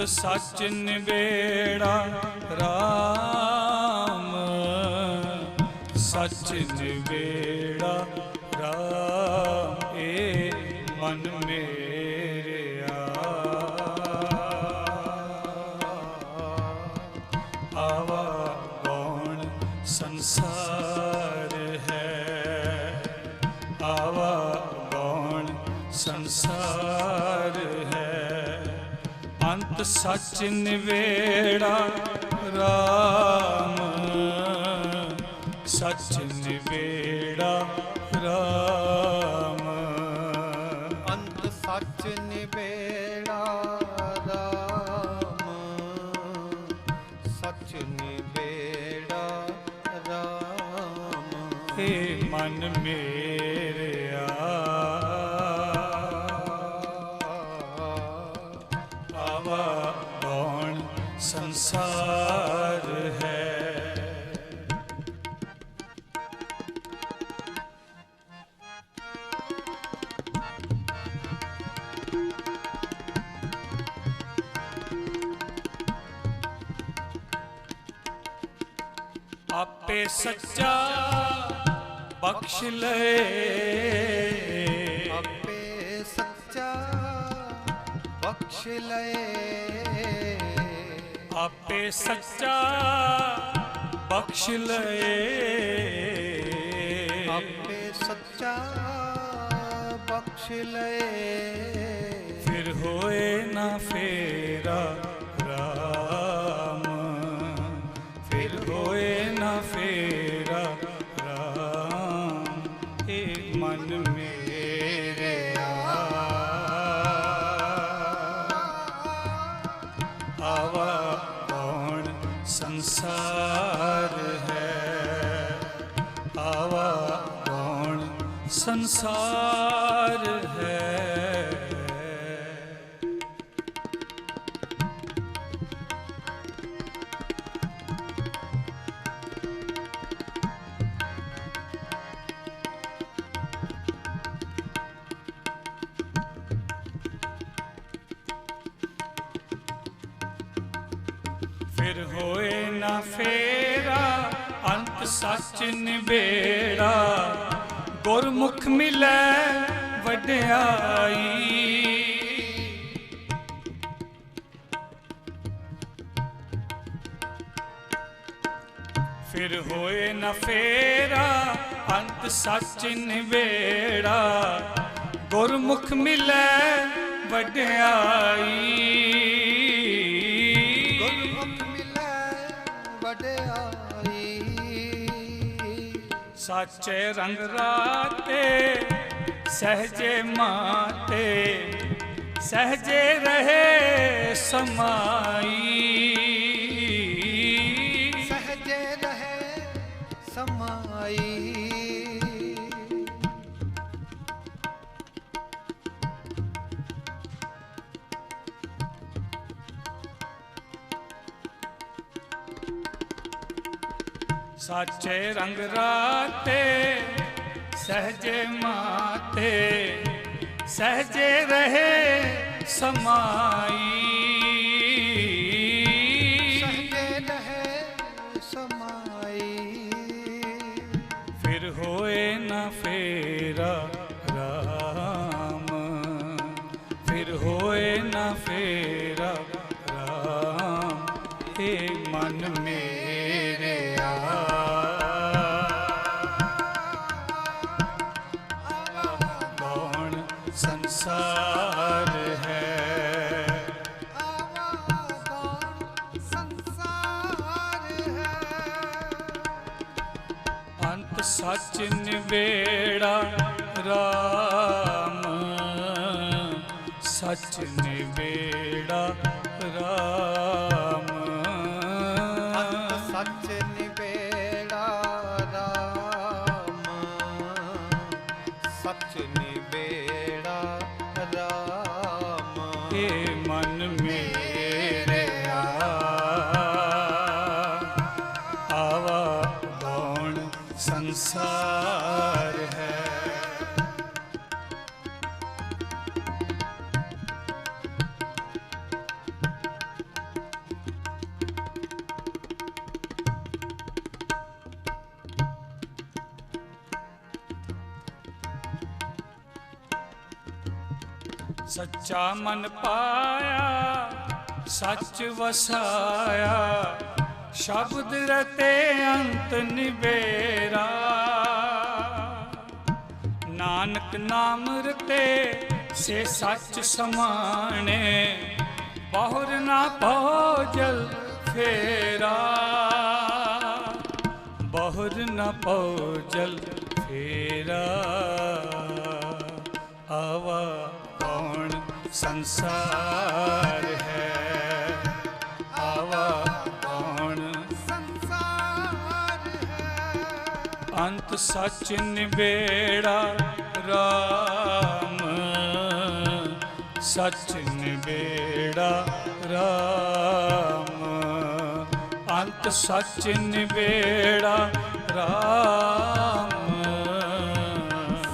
ਅੰਤ ਸੱਚ ਨਿਬੇੜਾ ਰਾਮ ਸੱਚ ਨਿਬੇੜਾ ਰਾਮ ਏ ਮਨ ਮੇਰਿਆ ਆਵਾ ਗੌਣ ਸੰਸਾਰ ਹੈ ਆਵਾ ਗੌਣ ਸੰਸਾਰ ਹੈ ਅੰਤ ਸੱਚ ਨਿਬੇੜਾ ਰਾਮ ਸੱਚ ਨਿਬੇੜਾ ਰਾਮ ਅੰਤ ਸੱਚ ਨਿਬੇੜਾ ਰਾਮ ਸੱਚ ਨਿਬੇੜਾ ਰਾਮ ਏ ਮਨ ਮੇਰਿਆ ਆਵਾ ਗੌਣ ਸੰਸਾਰ ਹੈ ਆਪੇ ਸੱਚਾ ਬਖਸ਼ ਲਏ ਆਪੇ ਸੱਚਾ ਬਖਸ਼ ਲਏ ਆਪੇ ਸੱਚਾ ਬਖਸ਼ ਲਏ ਆਪੇ ਸੱਚਾ ਬਖਸ਼ ਲਏ ਫਿਰ ਹੋਏ ਨਾ ਫੇਰਾ ਰਾਮ ਫਿਰ ਹੋਏ ਨਾ ਫੇਰਾ ਰਾਮ ਏ ਮਨ ਮੇਰਿਆ ਆਵਾ ਕੌਣ ਸੰਸਾਰ ਹੈ ਆਵਾ ਕੌਣ ਸੰਸਾਰ ਹੈ ਫਿਰ ਹੋਏ ਨਾ ਫੇਰਾ ਅੰਤ ਸੱਚ ਨਿਬੇੜਾ ਗੁਰਮੁਖ ਮਿਲੈ ਵਡਿਆਈ ਫਿਰ ਹੋਏ ਨਾ ਫੇਰਾ ਅੰਤ ਸੱਚ ਨਿਬੇੜਾ ਗੁਰਮੁਖ ਮਿਲੈ ਵਡਿਆਈ ਗੁਰਮੁਖ ਮਿਲੈ ਵਡਿਆਈ ਸਾਚੇ ਰੰਗ ਰਾਤੇ ਸਹਜੇ ਮਾਤੇ ਸਹਜੇ ਰਹੇ ਸਮਾਈ ਸਹਜੇ ਰਹੇ ਸਮਾਈ ਸਾਚੇ ਰੰਗ ਰਾਤੇ ਸਹਜੇ ਮਾਤੇ ਸਹਜੇ ਰਹੇ ਸਮਾਈ ਸਹਜੇ ਰਹੇ ਸਮਾਈ ਫਿਰ ਹੋਏ ਨਾ ਫੇਰਾ ਰਾਮ ਫਿਰ ਹੋਏ ਨਾ ਫੇਰਾ ਰਾਮ ਏ ਮਨ ਮੇਰਿਆ ਕੌਣ ਸੰਸਾਰ ਹੈ ਸੰਸਾਰ ਹੈ ਅੰਤ ਸੱਚ ਨਿਬੇੜਾ ਰਾਮ ਸੱਚ ਨਿਬੇੜਾ ਰਾਮ ਅੰਤ ਸੱਚ ਨਿਬੇੜਾ ਰਾਮ ਸੱਚ ਨਿਬੇੜਾ ਰਾਮ ਏ ਮਨ ਮੇਰਿਆ ਆਵਾ ਗੌਣ ਸੰਸਾਰ ਹੈ सच्चा मन पाया सच वसाया, शब्द रते अंत निबेरा। नानक नाम रते से सच समाने, बहुर ना भौजल फेरा। बहुर न भौजल फेरा, आवा कौन संसार है, आवा कौन संसार है। अंत सच निबेड़ा राम, सच निबेड़ा राम। अंत सच निबेड़ा राम,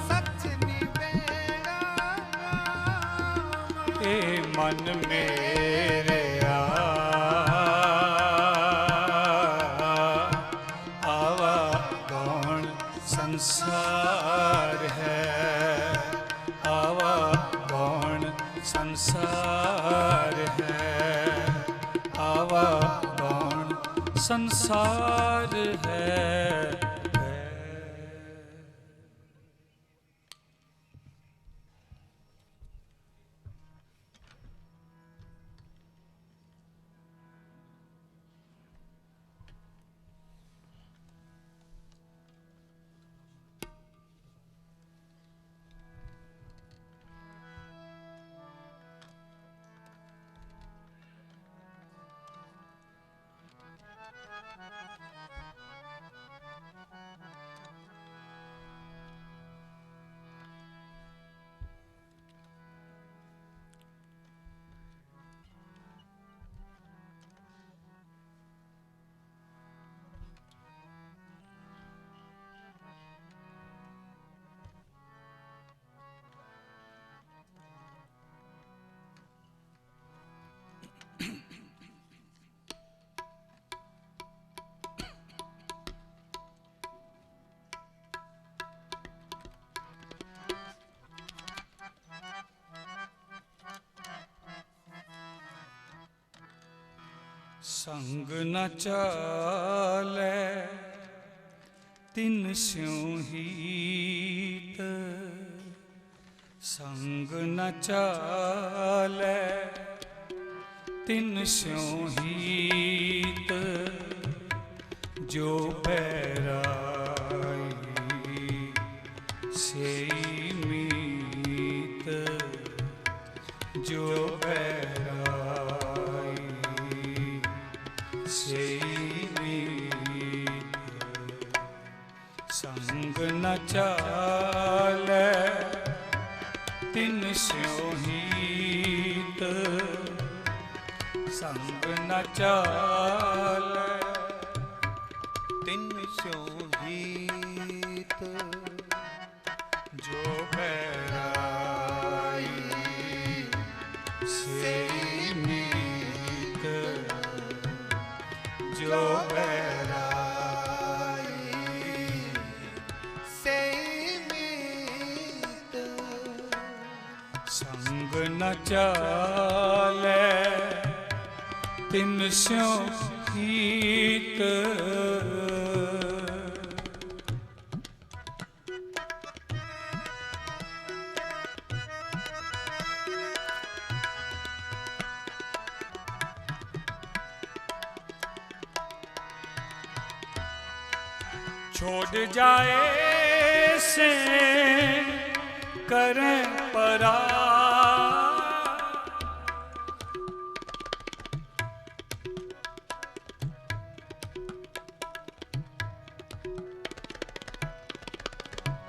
सच निबेड़ा राम। ए मन मेरे आवा कौन संसार है, आवा कौन संसार है, आवा कौन संसार है। संग न चाले तिन स्यों हीत, संग न चाले तिन स्यों हीत। जो बैराई सेई मीत, जो बैराई सेई मीत। संग न चाले तिन स्यों हीत, संग न चाले तिन स्यों हीत। जो बैराई सेई मीत, जो बैराई सेई मीत। संग न चाले तिन स्यों हीत। छोड़ जाए से करें परा,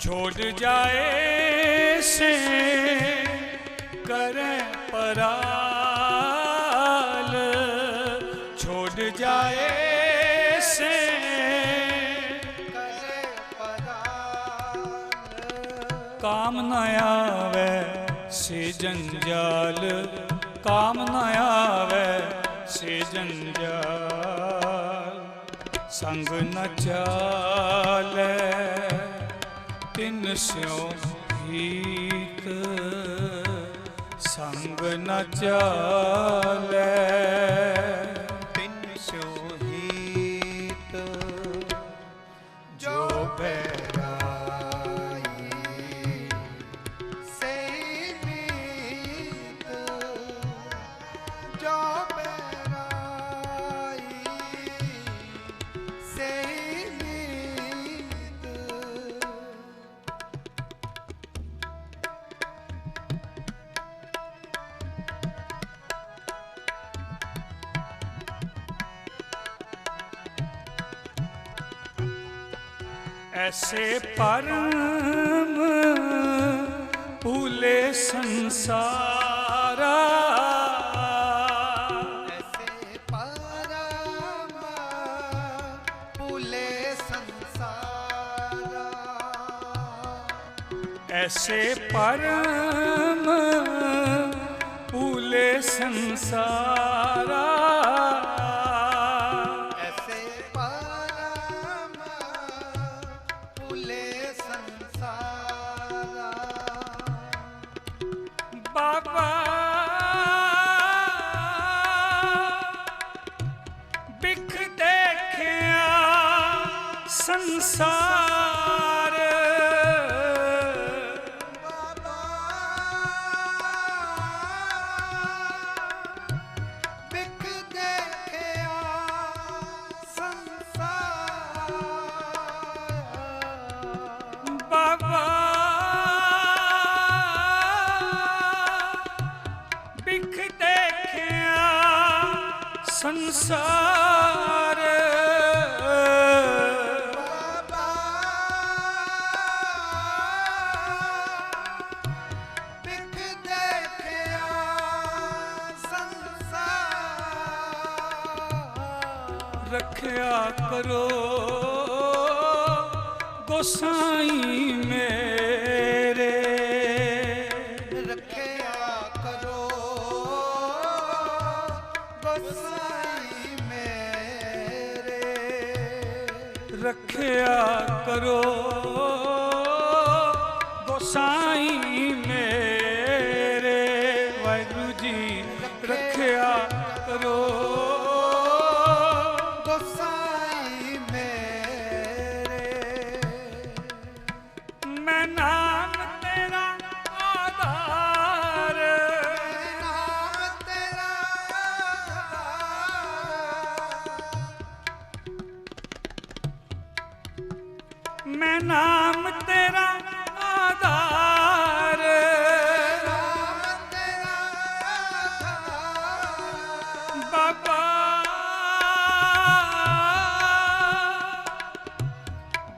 छोड़ जाए से करें पराल, छोड़ जाए से करे पराल। काम न आवे से जंजाल, काम न आवे से जंजाल। संग न चाले तिन स्यों हीत, संग न चाले तिन सो हीत जो बैराई से मीत जो बैराई से मीत ऐसे परम भूले संसारा ऐसे परम भूले संसारा ऐसे परम भूले संसारा ऐसे परम भूले संसारा बाबा बिख देखिया संसार बाबा बिख देखिया संसार बाबा बिख देखिया संसार बाबा बिख देखिया संसार रखया करो गोसाई मेरे रखया करो गोसाई मेरे रखया करो गोसाई मेरे वाहिगुरु जी रखया करो गोसाई मेरे मैं नाम तेरा आधार नाम तेरा मैं नाम तेरा आधार नाम तेरा बाबा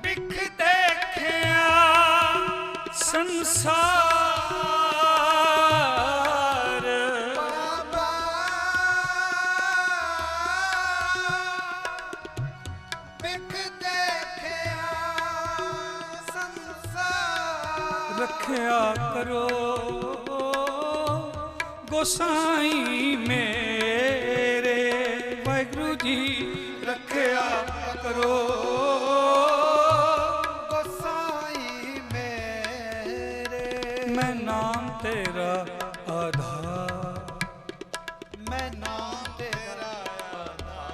बिख देखिया संसार बाबा बिख देखिया संसार रखया करो गोसाई मेरे वाहिगुरु जी रखया करो गोसाई मेरे मैं नाम तेरा आधार मैं नाम तेरा आधार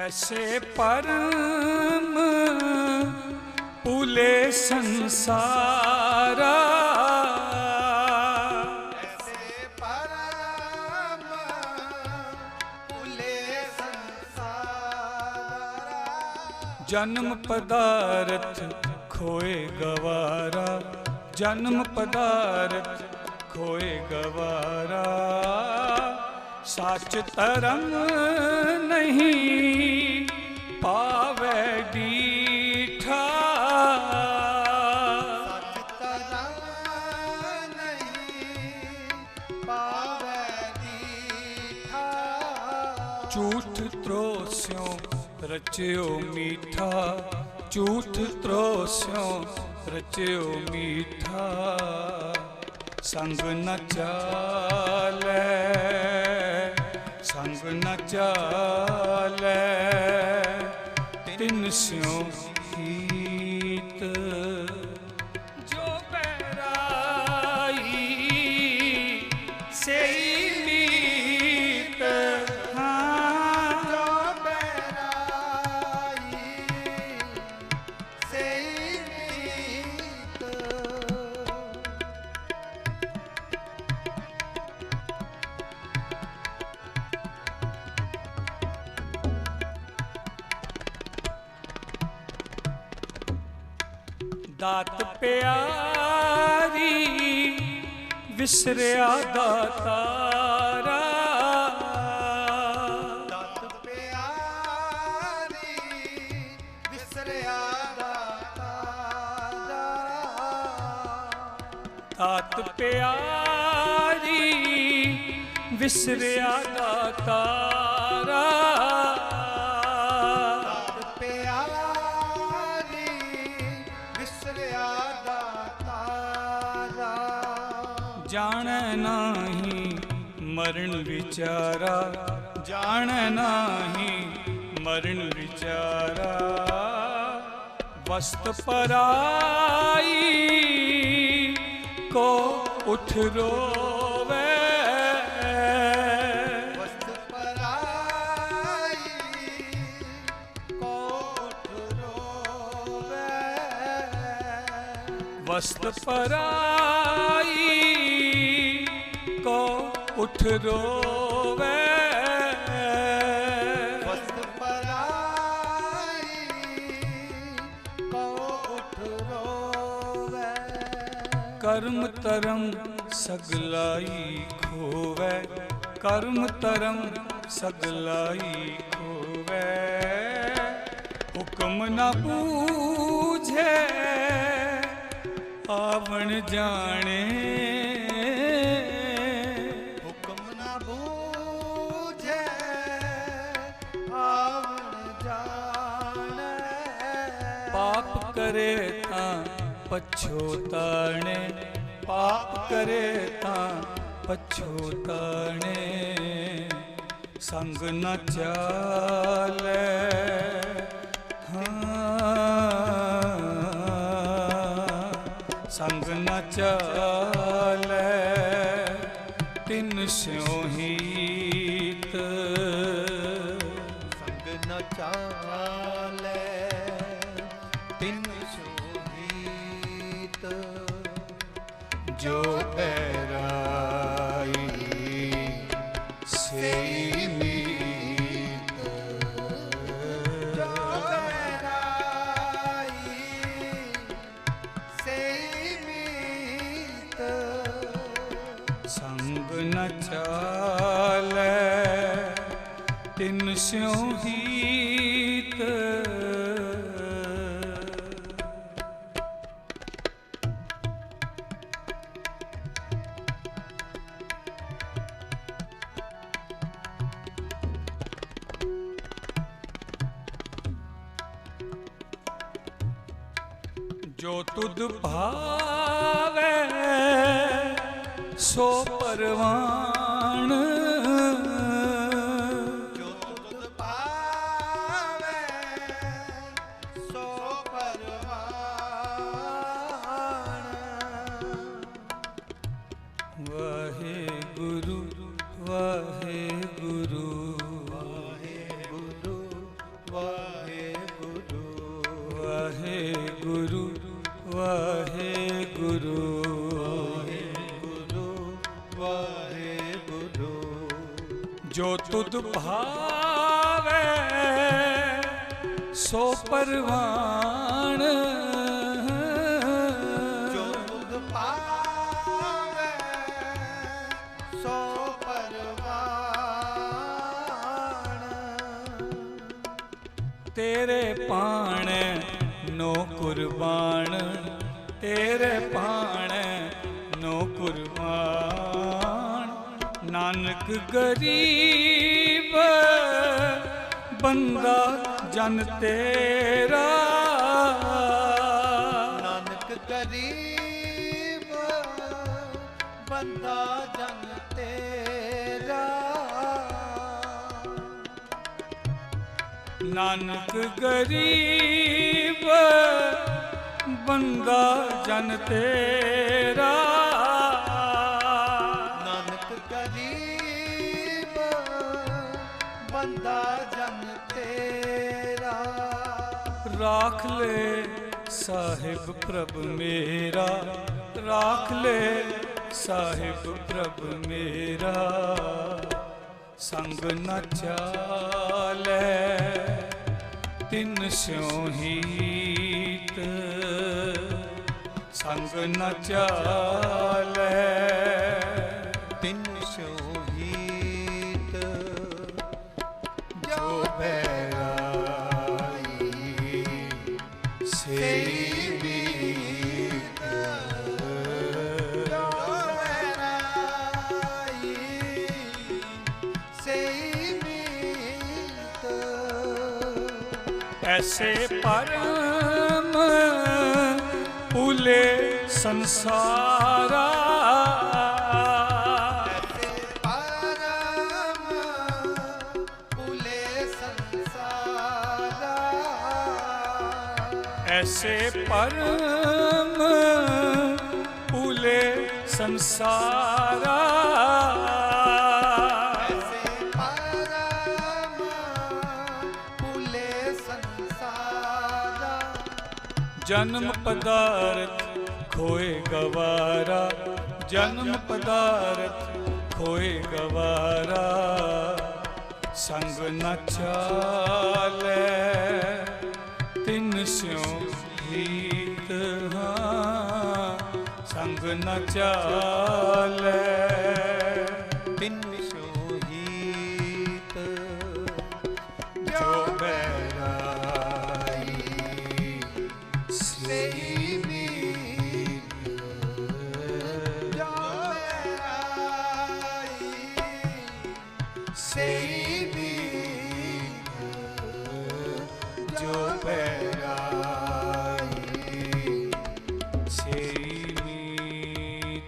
ऐसे परम भूले संसारा ऐसे परम भूले संसार जन्म पदार्थ खोए गवारा जन्म पदार्थ खोए गवारा साच तरंग नहीं पावे डीठा सच तरंग नहीं पावे दीठा झूठ त्रोस्यों रचियो मीठा झूठ त्रोस्यों रचियो मीठा संग न चाले ਸੰਗ ਨ ਚਾਲੈ ਤਿਨ ਸਿਉ ਹੀਤ ਜੋ ਬੈਰਾਈ ਸਈ ਮੀਤ ਹਾਂ ਜੋ ਬੈਰਾਈ ਸਈ ਮੀਤ ਦਾਤ ਪਿਆਰੀ ਵਿਸਰਿਆ ਦਾਤਾਰਾ ਦਾਤ ਪਿਆਰੀ ਵਿਸਰਿਆ ਦਾਤਾਰਾ ਦਾਤ ਪਿਆਰੀ ਵਿਸਰਿਆ ਦਾਤਾਰਾ ਦਾਤ ਪਿਆਰੀ ਵਿਸਰਿਆ ਦਾਤਾਰਾ ਜਾਣੈ ਨਾਹੀ ਮਰਨ ਵਿਚਾਰਾ ਜਾਣੈ ਨਾਹੀ ਮਰਨ ਵਿਚਾਰਾ ਵਸਤ ਪਰਾਈ ਕੋ ਉਠ ਰੋਵੇ ਵਸਤ ਪਰਾਈ ਕੋ ਉਠ ਰੋਵੇ ਵਸਤ ਪਰਾਈ ਕੋ ਉਠ ਰੋਵੇ ਵਸਤ ਪਰਾਈ ਕੋ ਉਠ ਰੋਵੇ ਕਰਮ ਧਰਮ ਸਗਲਾਈ ਖੋਵੈ ਕਰਮ ਧਰਮ ਸਗਲਾਈ ਖੋਵੈ ਹੁਕਮ ਨ ਬੂਝੇ ਆਵਣ ਜਾਣੇ ਹੁਕਮ ਨਾ ਬੂਝੈ ਆਵਣ ਜਾਣੈ ਪਾਪ ਕਰੇ ਤਾਂ ਪਛੋਤਾਣੇ ਪਾਪ ਕਰੇ ਤਾਂ ਪਛੋਤਾਣੇ ਸੰਗ ਨ ਚਾਲੈ ਸੰਗ ਨ ਚਾਲੈ ਤਿਨ ਸਿਉ ਹੀਤ ਸੰਗ ਨ ਚਾਲੈ ਤਿਨ ਸੋਹੀਤ ਜੋ ਬੈਰਾਈ ਸਈ ਮੀਤ ਜੋ ਬੈਰਾਈ ਸਈ ਮੀਤ ਸੰਗ ਨ ਚਾਲੈ ਤਿਨ ਸਿਉ ਹੀਤ ਜੋ ਤੁਧ ਭਾਵੈ ਸੋ ਪਰਵਾਣ ਜੋ ਤੁਧ ਪਾਵੈ ਸੋ ਪਰਵਾਣ ਵਾਹਿਗੁਰੂ ਵਾਹਿਗੁਰੂ ਵਾਹਿਗੁਰੂ ਵਾਹਿਗੁਰੂ ਵਾਹਿਗੁਰੂ ਵਾਹਿਗੁਰੂ ਵਾਹਿਗੁਰੂ ਵਾਹਿਗੁਰੂ ਜੋ ਤੁਧ ਭਾਵੈ ਸੋ ਪਰਵਾਣ ਜੋ ਤੁਧ ਪਾਵੈ ਸੋ ਪਰਵਾਣ ਤੇਰੇ ਪਾਣੈ ਨੋ ਕੁਰਬਾਨ ਤੇਰੇ ਪਾਣੈ ਨੋ ਕੁਰਬਾਨ ਨਾਨਕ ਗਰੀਬ ਬੰਦਾ ਜਨ ਤੇਰਾ ਨਾਨਕ ਗਰੀਬ ਬੰਦਾ ਜਨ ਤੇਰਾ नानक गरीब बंदा जन तेरा। नानक गरीब बंदा जन तेरा। राख ले साहिब प्रभ मेरा, राख ले साहिब प्रभ मेरा। संग न चाले तिन स्यों हीत, संग न चाले तिन स्यों हीत। जो बैराई से ऐसे परम पुले संसारा। ऐसे परम पुले संसारा। ऐसे परम पुले संसारा। जन्म पदार्थ खोए गवारा, जन्म पदार्थ खोए गवारा। संग न चाले तिन स्यों हीत, हाँ संग न चाले तिन स्यों हीत। जो बैराई से मीत। जो बैराई से मीत। जो बैराई से मीत।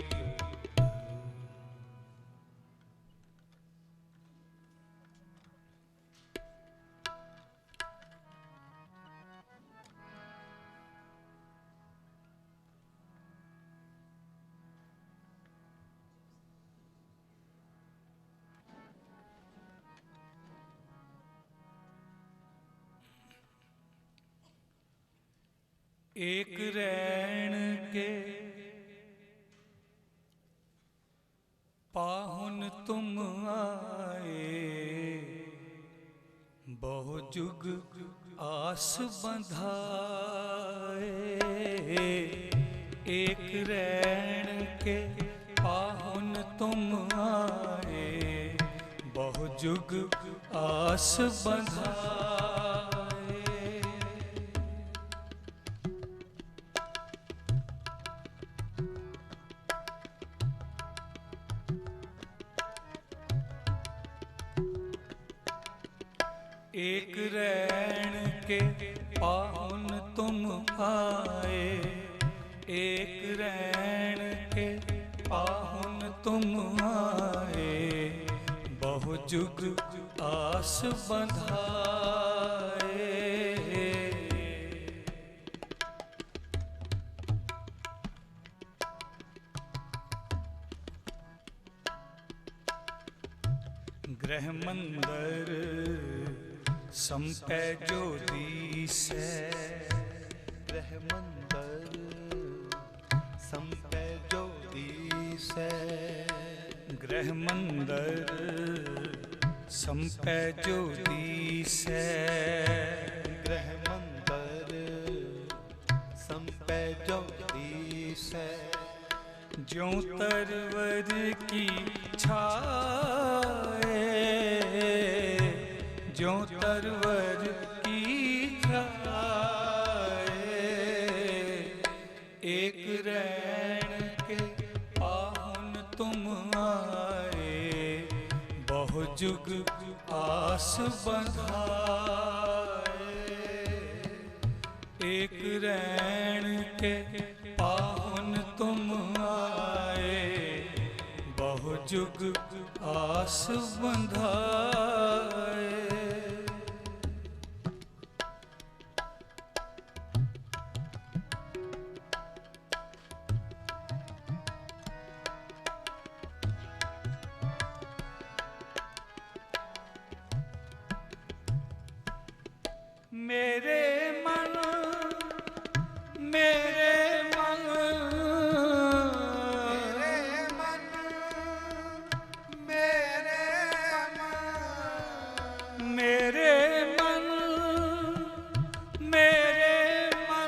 एक रैन के पाहुन तुम आए, बहु जुग आस बंधाए। एक रैन के पाहुन तुम आए, बहु जुग आस बंधाए। एक रैन के पाहुन तुम आए, एक रैन के पाहुन तुम आए, बहु जुग आस बंधाए। गृह मंदिर संपै ज्योतिषै। गृह मंदिर संपै ज्योतिषै। गृह मंदिर संपै ज्योतिषै। गृह मंदिर संपै ज्योतिषै। ज्यों तरवर की छाए, ज्यों तरवर की छाए। एक रैन के पाहुन तुम आए, बहु जुग आस बंधाए। एक रैन के पाहुन तुम आए, बहु जुग आस बंधाए। मेरे मन मेरे मन मेरे मन मेरे मन मेरे मन मेरे मन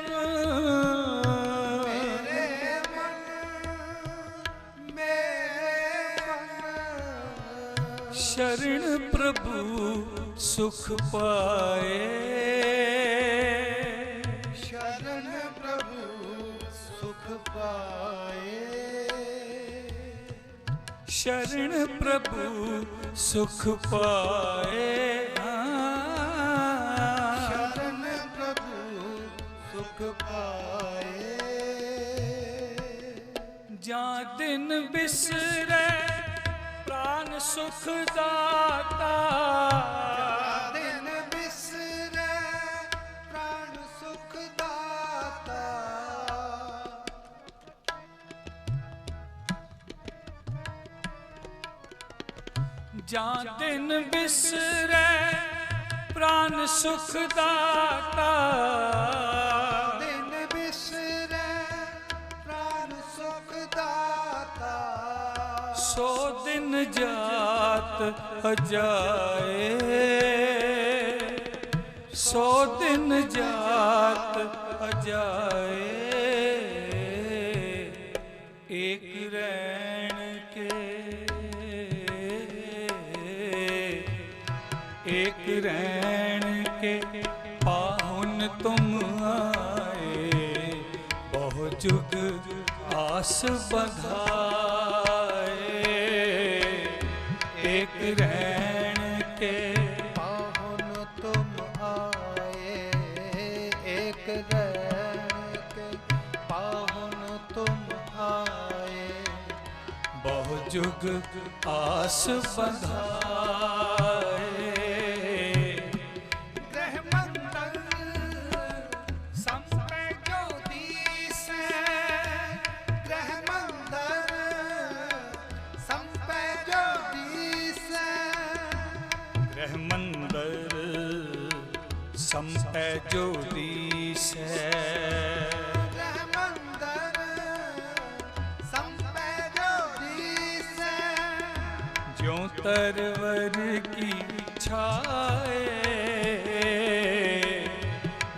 मेरे मन शरण प्रभु सुख पाए शरण प्रभु सुख पाए शरण प्रभु सुख पाए शरण प्रभु सुख पाए जा दिन बिसरे प्राण सुख दाता दिन बिसरे प्राण सुख दाता जा दिन बिसरे प्राण सुख दाता दिन बिसरे प्राण सुख दाता सो दिन जात अजाए सो दिन जात अजाए एक रैन के एक रैन के पाहुन तुम आए बहु जुग आस बधाए एक रैन के पाहुन तुम आए एक रैन के पाहुन तुम आए बहु जुग आस बधाए ग्रह मंडल संपे ज्योतिषे ग्रह मंडल संपे ज्योतिषे ग्रह मंदिर संपै ज्योतिष ग्रह मंडल संपे ज्योतिषे ज्यों तरवर की छाए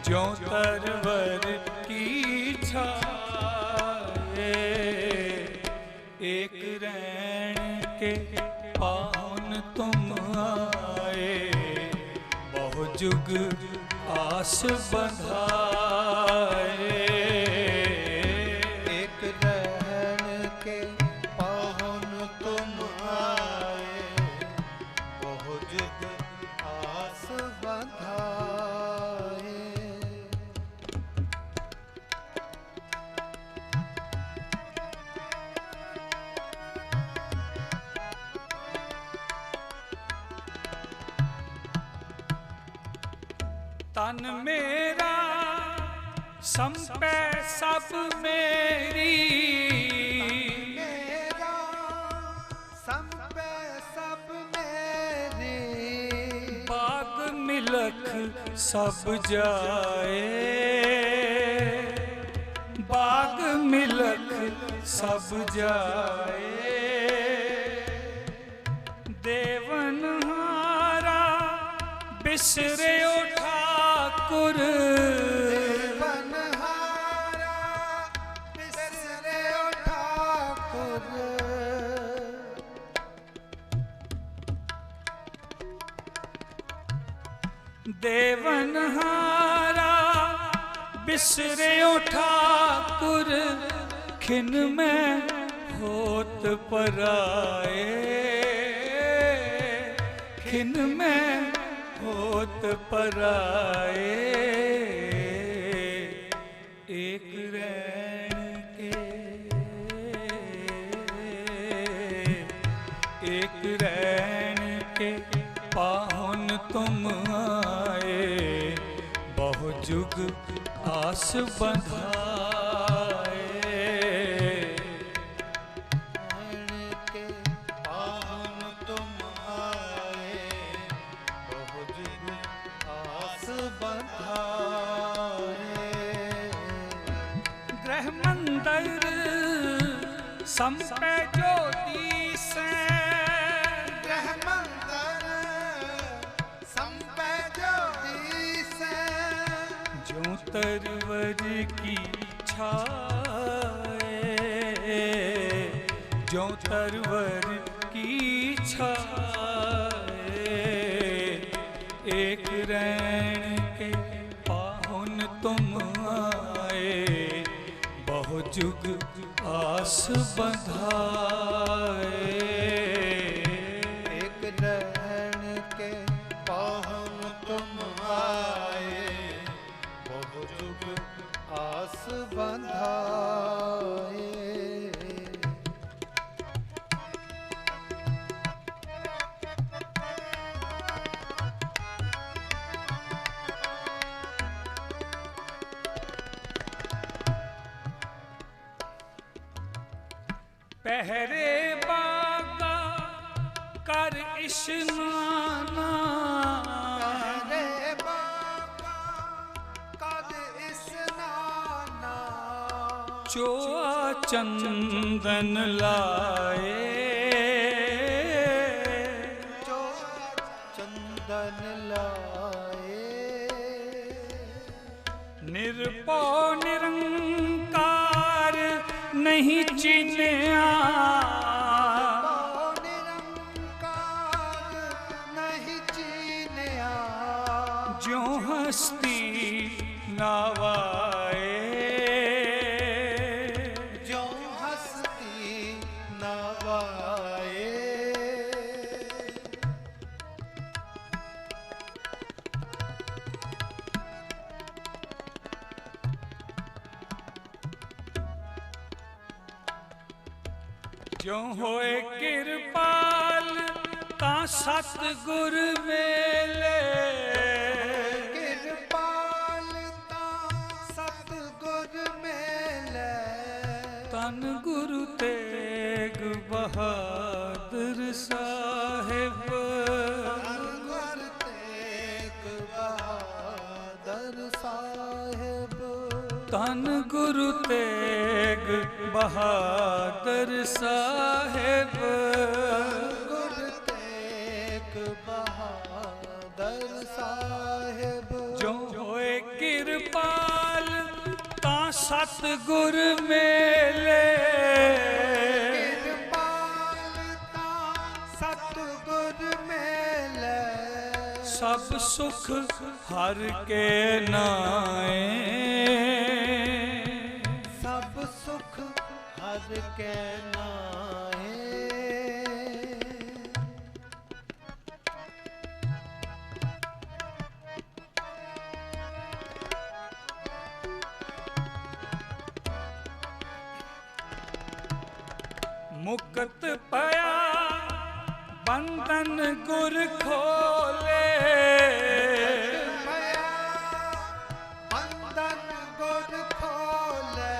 ज्यों तरवर की छाए एक रैन के पाहुन तुम आए बहु जुग आस बधाए एक रहन के पाहुन तुम आए बहु जुग आस बधाए तन मेरा संपै सब मेरी मेरा संपे सब मेरे बाग मिलख सब जाए बाग मिलख सब जाए देवन हारा बिसरे ओ ठाकुर बनहारा बिसरे ओ ठाकुर देवन हारा बिसरे ओ ठाकुर खिन में होत पराए खिन में होत पराए एक रैन के एक रैन के पाहुन तुम आए बहु जुग आस बधाए के पाहुन तुम आए बहु जुग आस बंधा संपै जो दीसै ग्रह मंदर संपै जो दीसै ज्यों तरवर की छाए ज्यों तरवर की छाए एक रैन के पाहुन तुम आए बहु जुग आस बंधाए एक रहन के पाहुन तुम आए बहु जुग आस बंधाए पहरे बागा कर इशनाना रे बाबा कद इस्नाना चोआ चंदन लाए जो चंदन लाए निरपौ निरंकार नहीं चिन्या निरंकार नहीं चीन्या ज्यों हस्ती नावाए जो हस्ती नवाए ज्यों होए किरपाल ता सतगुर मेले कृपालता सतगुर मेले तन गुरु तेग बहादुर साहिब गुर तेग बहादुर साहिब तन गुरु तेग बहादुर साहिब गुर तेग बहादुर साहिब जो होए किरपाल ता सतगुर मेले कृपालता सतगुर मेले सब सुख हर के नाए सब सुख हर के नाए मुक्त पया बंधन गुर खोले भया बंधन गुर खोले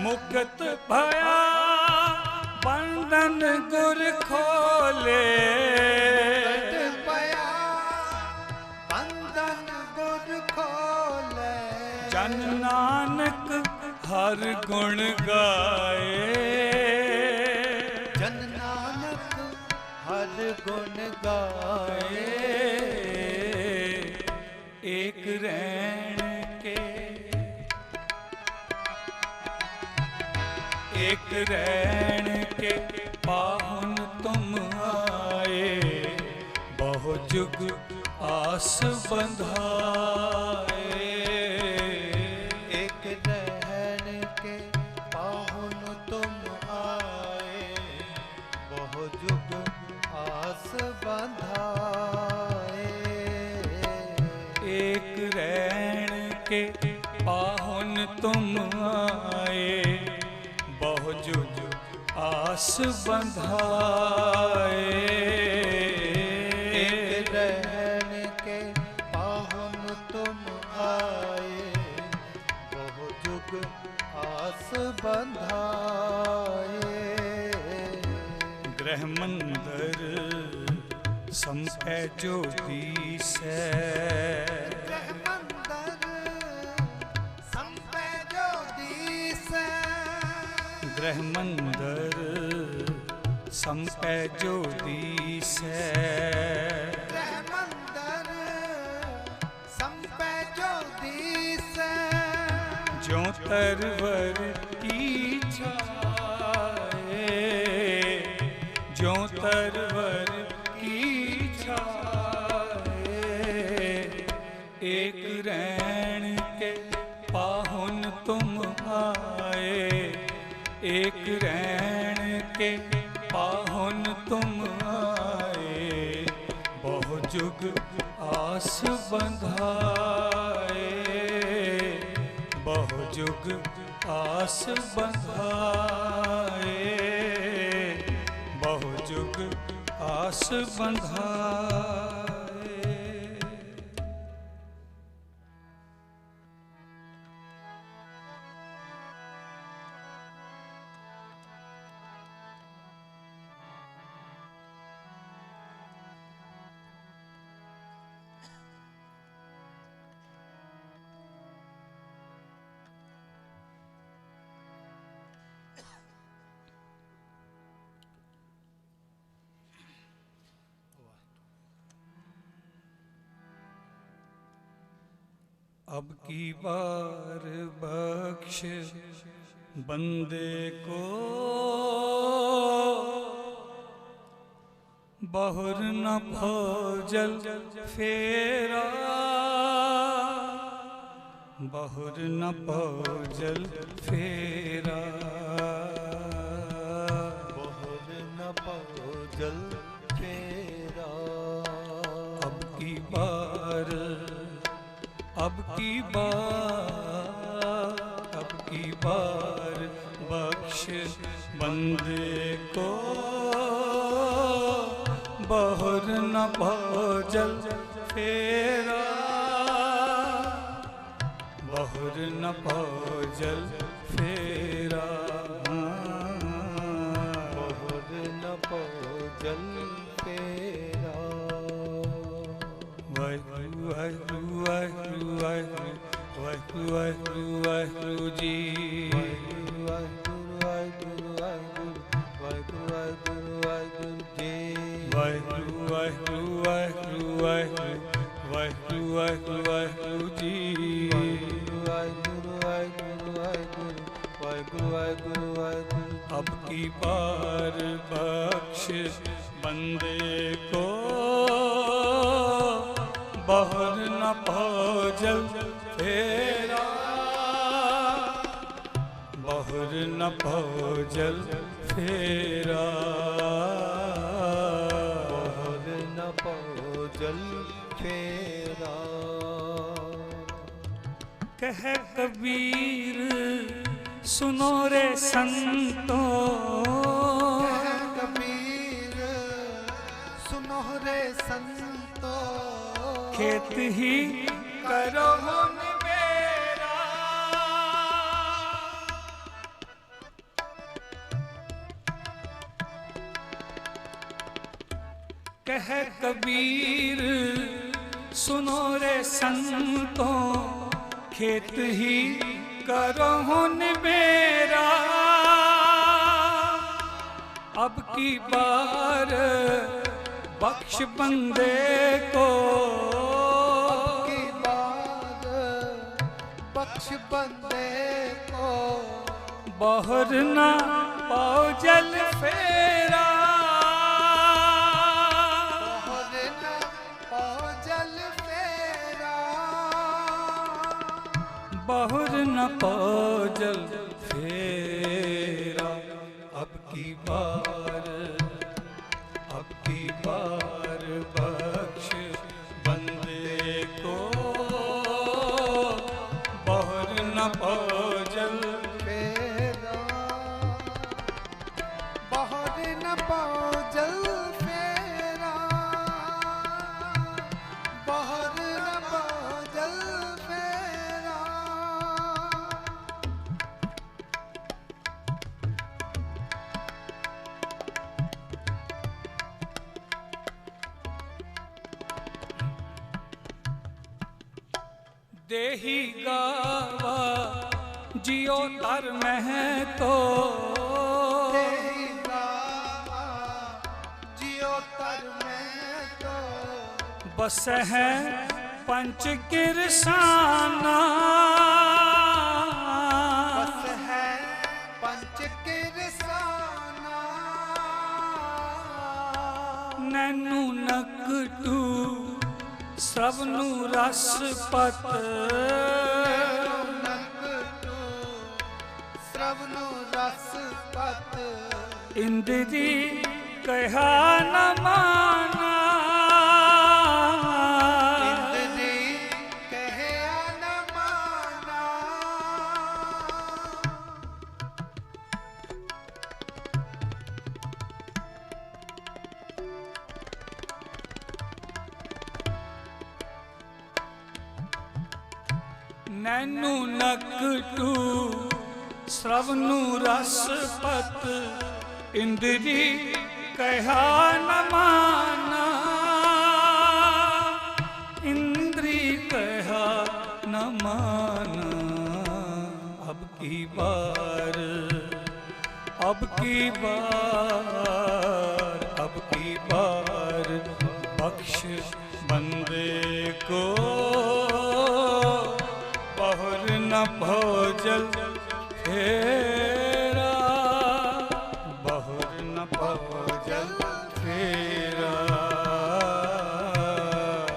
मुक्त भया बंधन गुर खोले भया बंधन गुर खोले जन नानक हर गुण गाए जन नानक हर गुण गाए एक रैन के एक रैन के पाहुन तुम आए बहु जुग आस बंधाए एक रहन के पाहुन तुम आए बहु जुग आस बंधाए एक रैन के पाहुन तुम आए बहु जुग आस बंधाए एक रहन के पाहुन तुम आए बहु जुग आस बंधाए ग्रह मंदर संपै ज्योति से ग्रह मंदर संपै जो दीसै रहमंदर संपै जो दीसै रहमंदर संपै जो दीसै ज्यों तरवर की छाए ज्यों तरवर की छाए एक रैन के पाहुन तुम आए एक रैन के पाहुन तुम आए बहु जुग आस बंधाए बहु जुग आस बंधाए बहु जुग आस बंधाए। अब की बार बख्श बंदे को बहुर न भोजल फेरा बहुर न भोजल फेरा बहुर न भोजल फेरा अब की बार अब की बार बख्श बंदे को बहुर न भोजल फेरा बहुर न भोजल फेरा बहुर न भोजल फेरा वाहिगुरु वाहिगुरु वाहिगुरु वाहिगुरु वाहिगुरु वाहिगुरु जी वाहिगुरु वाहिगुरु वाहिगुरु वाहिगुरु वाहिगुरु जी वाहिगुरु वाहिगुरु वाहिगुरु वाहिगुरु वाहिगुरु वाहिगुरु वाहिगुरु जी वाहिगुरु वाहिगुरु वाहिगुरु वाहिगुरु वाहिगुरु वाहिगुरु। अब की बार बख्श बंदे को बहुर न भोजल फेरा बहुर न भोजल फेरा बहुर न भोजल फेरा कह कबीर सुनो रे संतों कबीर सुनो रे संतो खेत ही करो मेरा कह कबीर सुनो रे संतों खेत ही करो मेरा अब की बार बख्श बंदे को की बार बख्श बंदे को बहुर न भोजल फेरा बहुर न भोजल फेरा बहुर न भोजल फेरा अब की बार बख्श बंदे को बहुर न भोजल फेरा बहुर न भोजल फेरा बहुर न भोजल फेरा देही गावा जियो तर में तो तेहि गावा जियो तर में तो बस है पंच किरसाना बस है पंच किरसाना नैनू नकटू श्रवनु रसपत नकटू श्रवनु रसपत इंद्री कहा न माना इंद्री कहे न माना नैनू नकटू श्रवनु रसपत इंद्री कहा न माना इंद्री कहा न माना अब की बार अब की बार अब की बार बख्श बंदे को बहुर न भोजल फेरा बहुर न भोजल फेरा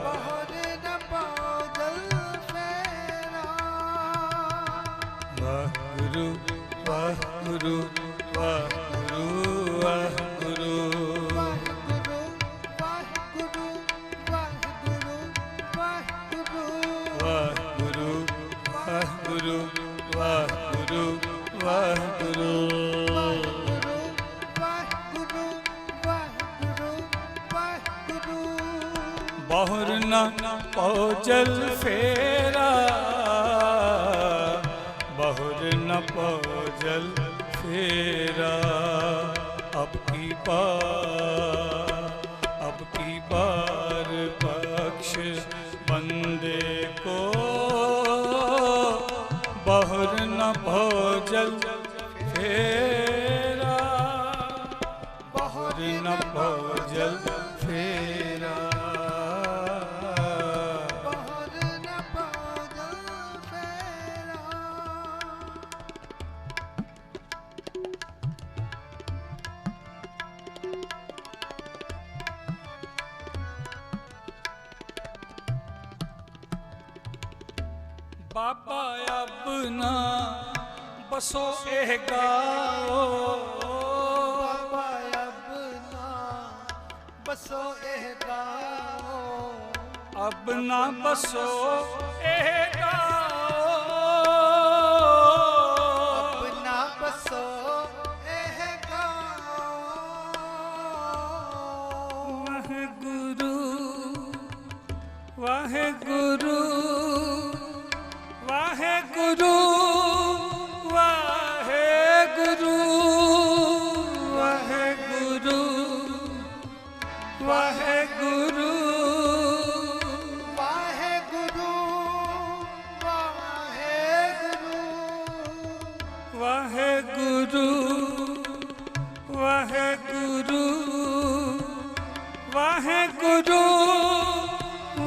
बहुर न भोजल फेरा वाहगुरु वाहगुरु वाहगुरु वाहगुरु वाहिगुरु वाहिगुरु वाहिगुरु वाहिगुरु वाहगुरु वाहगुरु वाहगुरु वाहगुरु वाहिगुरु वाहिगुरु वाहिगुरु बहुर न भोजल फेरा बहुर न भोजल फेरा अब की बार बख्श बंदे को बहुर न भोजल फेरा बहुर न भोजल फेरा बहुर न भोजल फेरा बाबा अब ना बसो एह गाओ बाबा अब ना बसो एह गाओ अब ना बसो एह गाओ अब ना बसो एह गाओ वाहेगुरु वाहेगुरु वाहेगुरु वाहेगुरु वाहेगुरु वाहेगुरु वाहेगुरु वाहेगुरु वाहेगुरु वाहेगुरु वाहेगुरु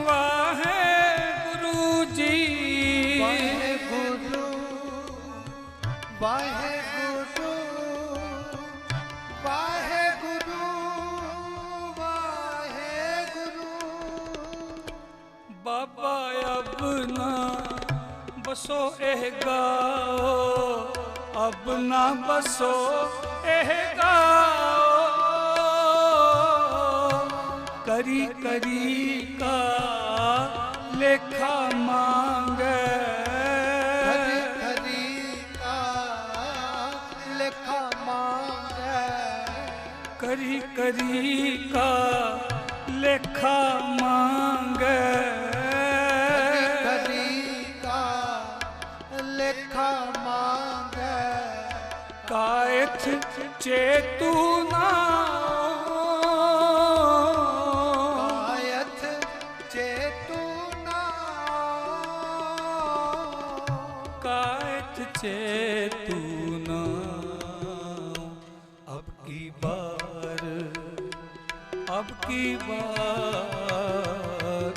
वाहेगुरु जी वाहेगुरु वाहेगुरु वाहेगुरु वाहेगुरु बाबा अब ना बसो एह गाओ अब ना बसो एह गाओ करी करी का लेखा मांगे हरि हरि का लेखा मांगे करी करी का लेखा मांगे हरि का लेखा मांगे कायथ चेतुना कायथ चेतुना कायथ चेतू ना अब की बार, अब की बार,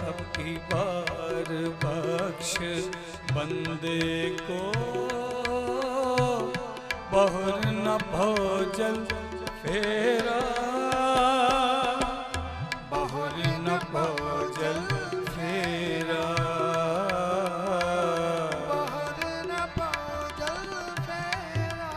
अब की बार बख्श बंदे को, बहुर न भोजल फेरा, बहुर न भोजल फेरा, बहुर न भोजल फेरा।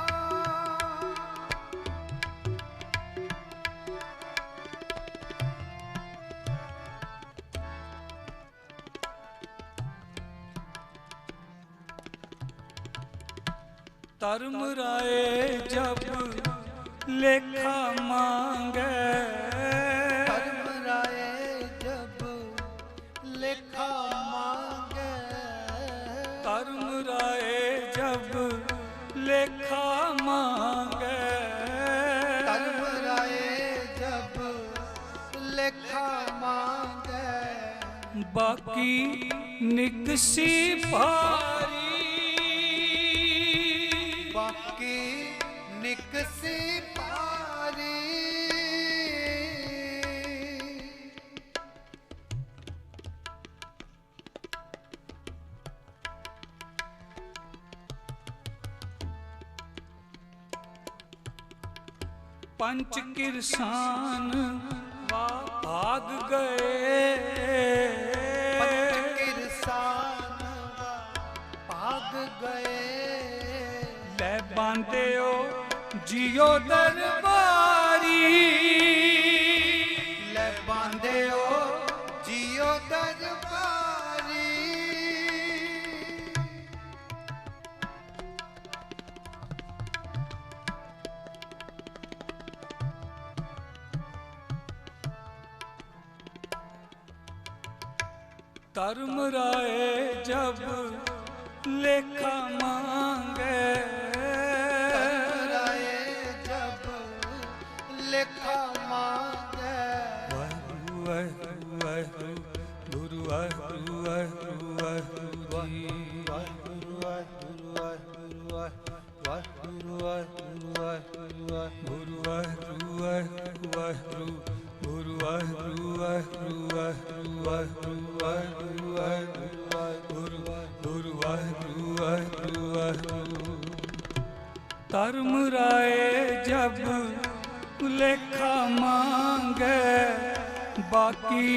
धर्म राय जब लेखा मांगे, धर्म राय जब लेखा मांगे, धर्म राय जब लेखा मांगे, धर्म राय जब लेखा मांगे, बाकी निकसी भारी, बाकी निकसी पारी। पंच किरसान भाग गए, पंच किरसान भाग गए, ले बांधे ओ जियो दरबारी, ले बांधे ओ जियो दरबारी। धर्म राय जब लेखा मांगे, धर्म राय जब लेखा मांगे, वाहिगुरु वाहिगुरु गुरु वाहिगुरु वाहिगुरु वाहिगुरु जी। वाहिगुरु वाहिगुरु वाहिगुरु वाहिगुरु वाहिगुरु वाहिगुरु गुरु वाहिगुरु वाहिगुरु वाहिगुरु गुरु वाहिगुरु वाहिगुरु वाहिगुरु वाहिगुरु वाहिगुरु वाहिगुरु वाहिगुरु गुरु वाहिगुरु वाहिगुरु वाहिगुरु। धर्म राय जब लेखा मांगे, बाकी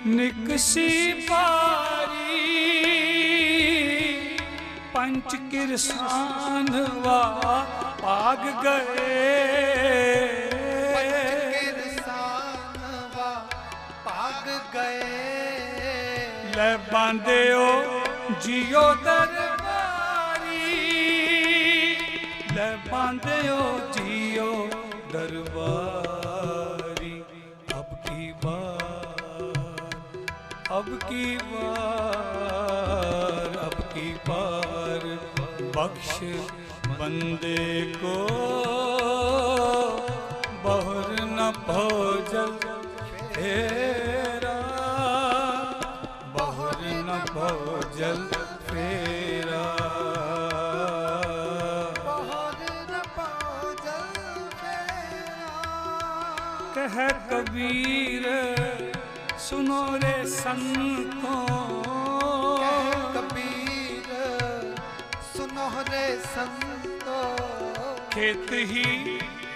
निकसी पारी, पंच किरसान वा भाग गए, किरसान वा भाग गए, ले बांधे ओ जियो दरबारी, ले बांधे ओ जियो दरबारी। अब की बार, अब की बार, अब की बार बख्श बंदे को, बहुर न भोजल फेरा, बहुर न भोजल फेरा, बहुर न भोजल फेरा। कह कबीर सुनो रे संतों, कह कबीर सुनो रे संतो, खेत ही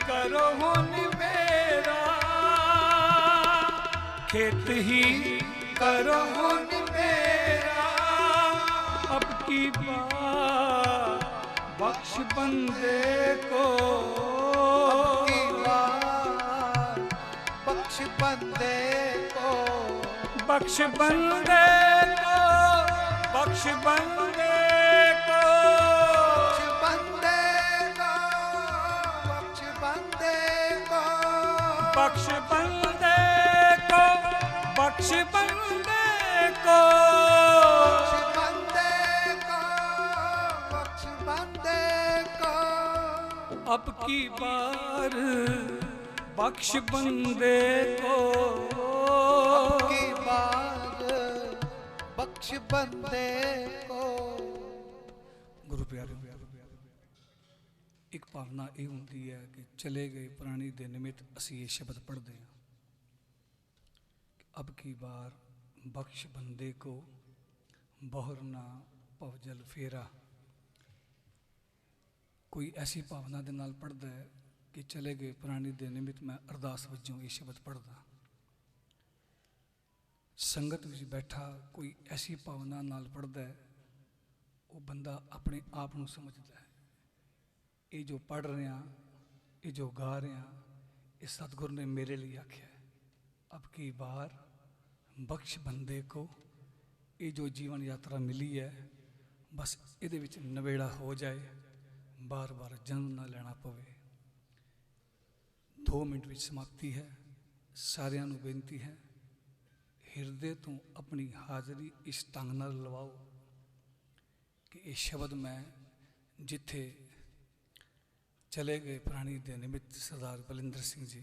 करो निमेरा, खेत ही करो निमेरा। अब की बार बख्श बंदे को, अब की बार बख्श बंदे को, बख्श बंदे को, बख्श बंदे को, बख्श बंदे को, बख्श बंदे को, बख्श बंदे को, बख्श बंदे को। अब की बार बख्श बंदे को, अब की बार बख्श बंदे को। गुरु प्यारे ਇੱਕ ਭਾਵਨਾ ਇਹ ਹੁੰਦੀ ਹੈ ਕਿ ਚਲੇ ਗਏ ਪ੍ਰਾਣੀ ਦੇ ਨਿਮਿਤ ਅਸੀਂ ਇਹ ਸ਼ਬਦ ਪੜ੍ਹਦੇ ਹਾਂ, ਅਬ ਕੀ ਬਾਰ ਬਖਸ਼ ਬੰਦੇ ਕੋ ਬਹੁਰ ਨਾ ਭਵਜਲ ਫੇਰਾ। ਕੋਈ ਐਸੀ ਭਾਵਨਾ ਦੇ ਨਾਲ ਪੜ੍ਹਦਾ ਹੈ ਕਿ ਚਲੇ ਗਏ ਪ੍ਰਾਣੀ ਦੇ ਨਿਮਿਤ ਮੈਂ ਅਰਦਾਸ ਵਜੋਂ ਇਹ ਸ਼ਬਦ ਪੜ੍ਹਦਾ। ਸੰਗਤ ਵਿੱਚ ਬੈਠਾ ਕੋਈ ਐਸੀ ਭਾਵਨਾ ਨਾਲ ਪੜ੍ਹਦਾ ਹੈ, ਉਹ ਬੰਦਾ ਆਪਣੇ ਆਪ ਨੂੰ ਸਮਝਦਾ ਹੈ ਇਹ ਜੋ ਪੜ੍ਹ ਰਿਹਾ, ਇਹ ਜੋ ਗਾ ਰਿਹਾ, ਇਹ ਸਤਿਗੁਰ ਨੇ ਮੇਰੇ ਲਈ ਆਖਿਆ ਹੈ। ਅਬ ਕੀ ਬਾਰ ਬਖਸ਼ ਬੰਦੇ ਕੋ, ਇਹ ਜੋ ਜੀਵਨ ਯਾਤਰਾ ਮਿਲੀ ਹੈ ਬਸ ਇਹਦੇ ਵਿੱਚ ਨਵੇੜਾ ਹੋ ਜਾਏ, ਬਾਰ ਬਾਰ ਜਨਮ ਨਾ ਲੈਣਾ ਪਵੇ। 2 ਮਿੰਟ ਵਿੱਚ ਸਮਾਪਤੀ ਹੈ। ਸਾਰਿਆਂ ਨੂੰ ਬੇਨਤੀ ਹੈ, ਹਿਰਦੇ ਤੋਂ ਆਪਣੀ ਹਾਜ਼ਰੀ ਇਸ ਢੰਗ ਨਾਲ ਲਵਾਓ ਕਿ ਇਹ ਸ਼ਬਦ ਮੈਂ ਜਿੱਥੇ ਚਲੇ ਗਏ ਪ੍ਰਾਣੀ ਦੇ ਨਿਮਿਤ ਸਰਦਾਰ ਬਲਿੰਦਰ ਸਿੰਘ ਜੀ,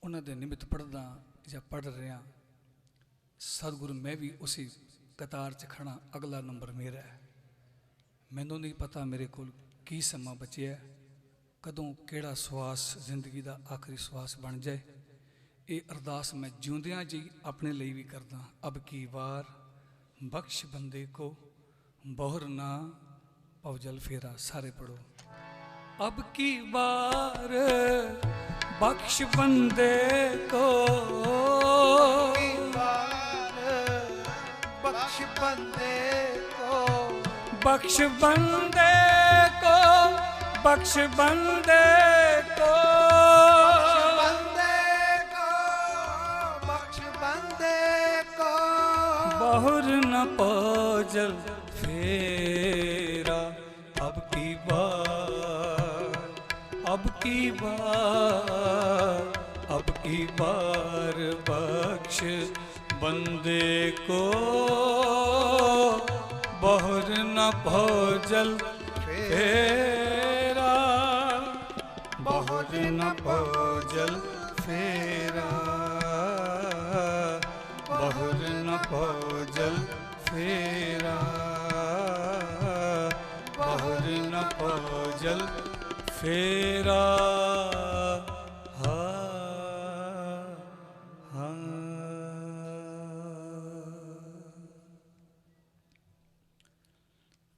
ਉਹਨਾਂ ਦੇ ਨਿਮਿਤ ਪੜ੍ਹਦਾ ਜਾਂ ਪੜ੍ਹ ਰਿਹਾ, ਸਤਿਗੁਰੂ ਮੈਂ ਵੀ ਉਸੇ ਕਤਾਰ 'ਚ ਖੜਾ, ਅਗਲਾ ਨੰਬਰ ਮੇਰਾ ਹੈ। ਮੈਨੂੰ ਨਹੀਂ ਪਤਾ ਮੇਰੇ ਕੋਲ ਕੀ ਸਮਾਂ ਬਚਿਆ, ਕਦੋਂ ਕਿਹੜਾ ਸਵਾਸ ਜ਼ਿੰਦਗੀ ਦਾ ਆਖਰੀ ਸਵਾਸ ਬਣ ਜਾਏ। ਇਹ ਅਰਦਾਸ ਮੈਂ ਜਿਉਂਦਿਆਂ ਜੀ ਆਪਣੇ ਲਈ ਵੀ ਕਰਦਾ। ਅਬ ਕੀ ਵਾਰ ਬਖਸ਼ ਬੰਦੇ ਕੋ ਬਹੁਰ ਨਾ ਭਵਜਲ ਫੇਰਾ। ਸਾਰੇ ਪੜੋ। ਅਬ ਕੀ ਵਾਰ ਬਖਸ਼ ਬੰਦੇ ਕੋ, बख्श बंदे को, बख्श बंदे को, बख्श बंदे को, बख्श बंदे को, बहुर न भवजल फेरा। अब की बार, अब की बार, अब की बार बख्श बंदे को बहुर न भवजल फेरा, बहुर न भवजल फेरा, बहुर न भवजल फेरा, बहुर न भवजल फेरा।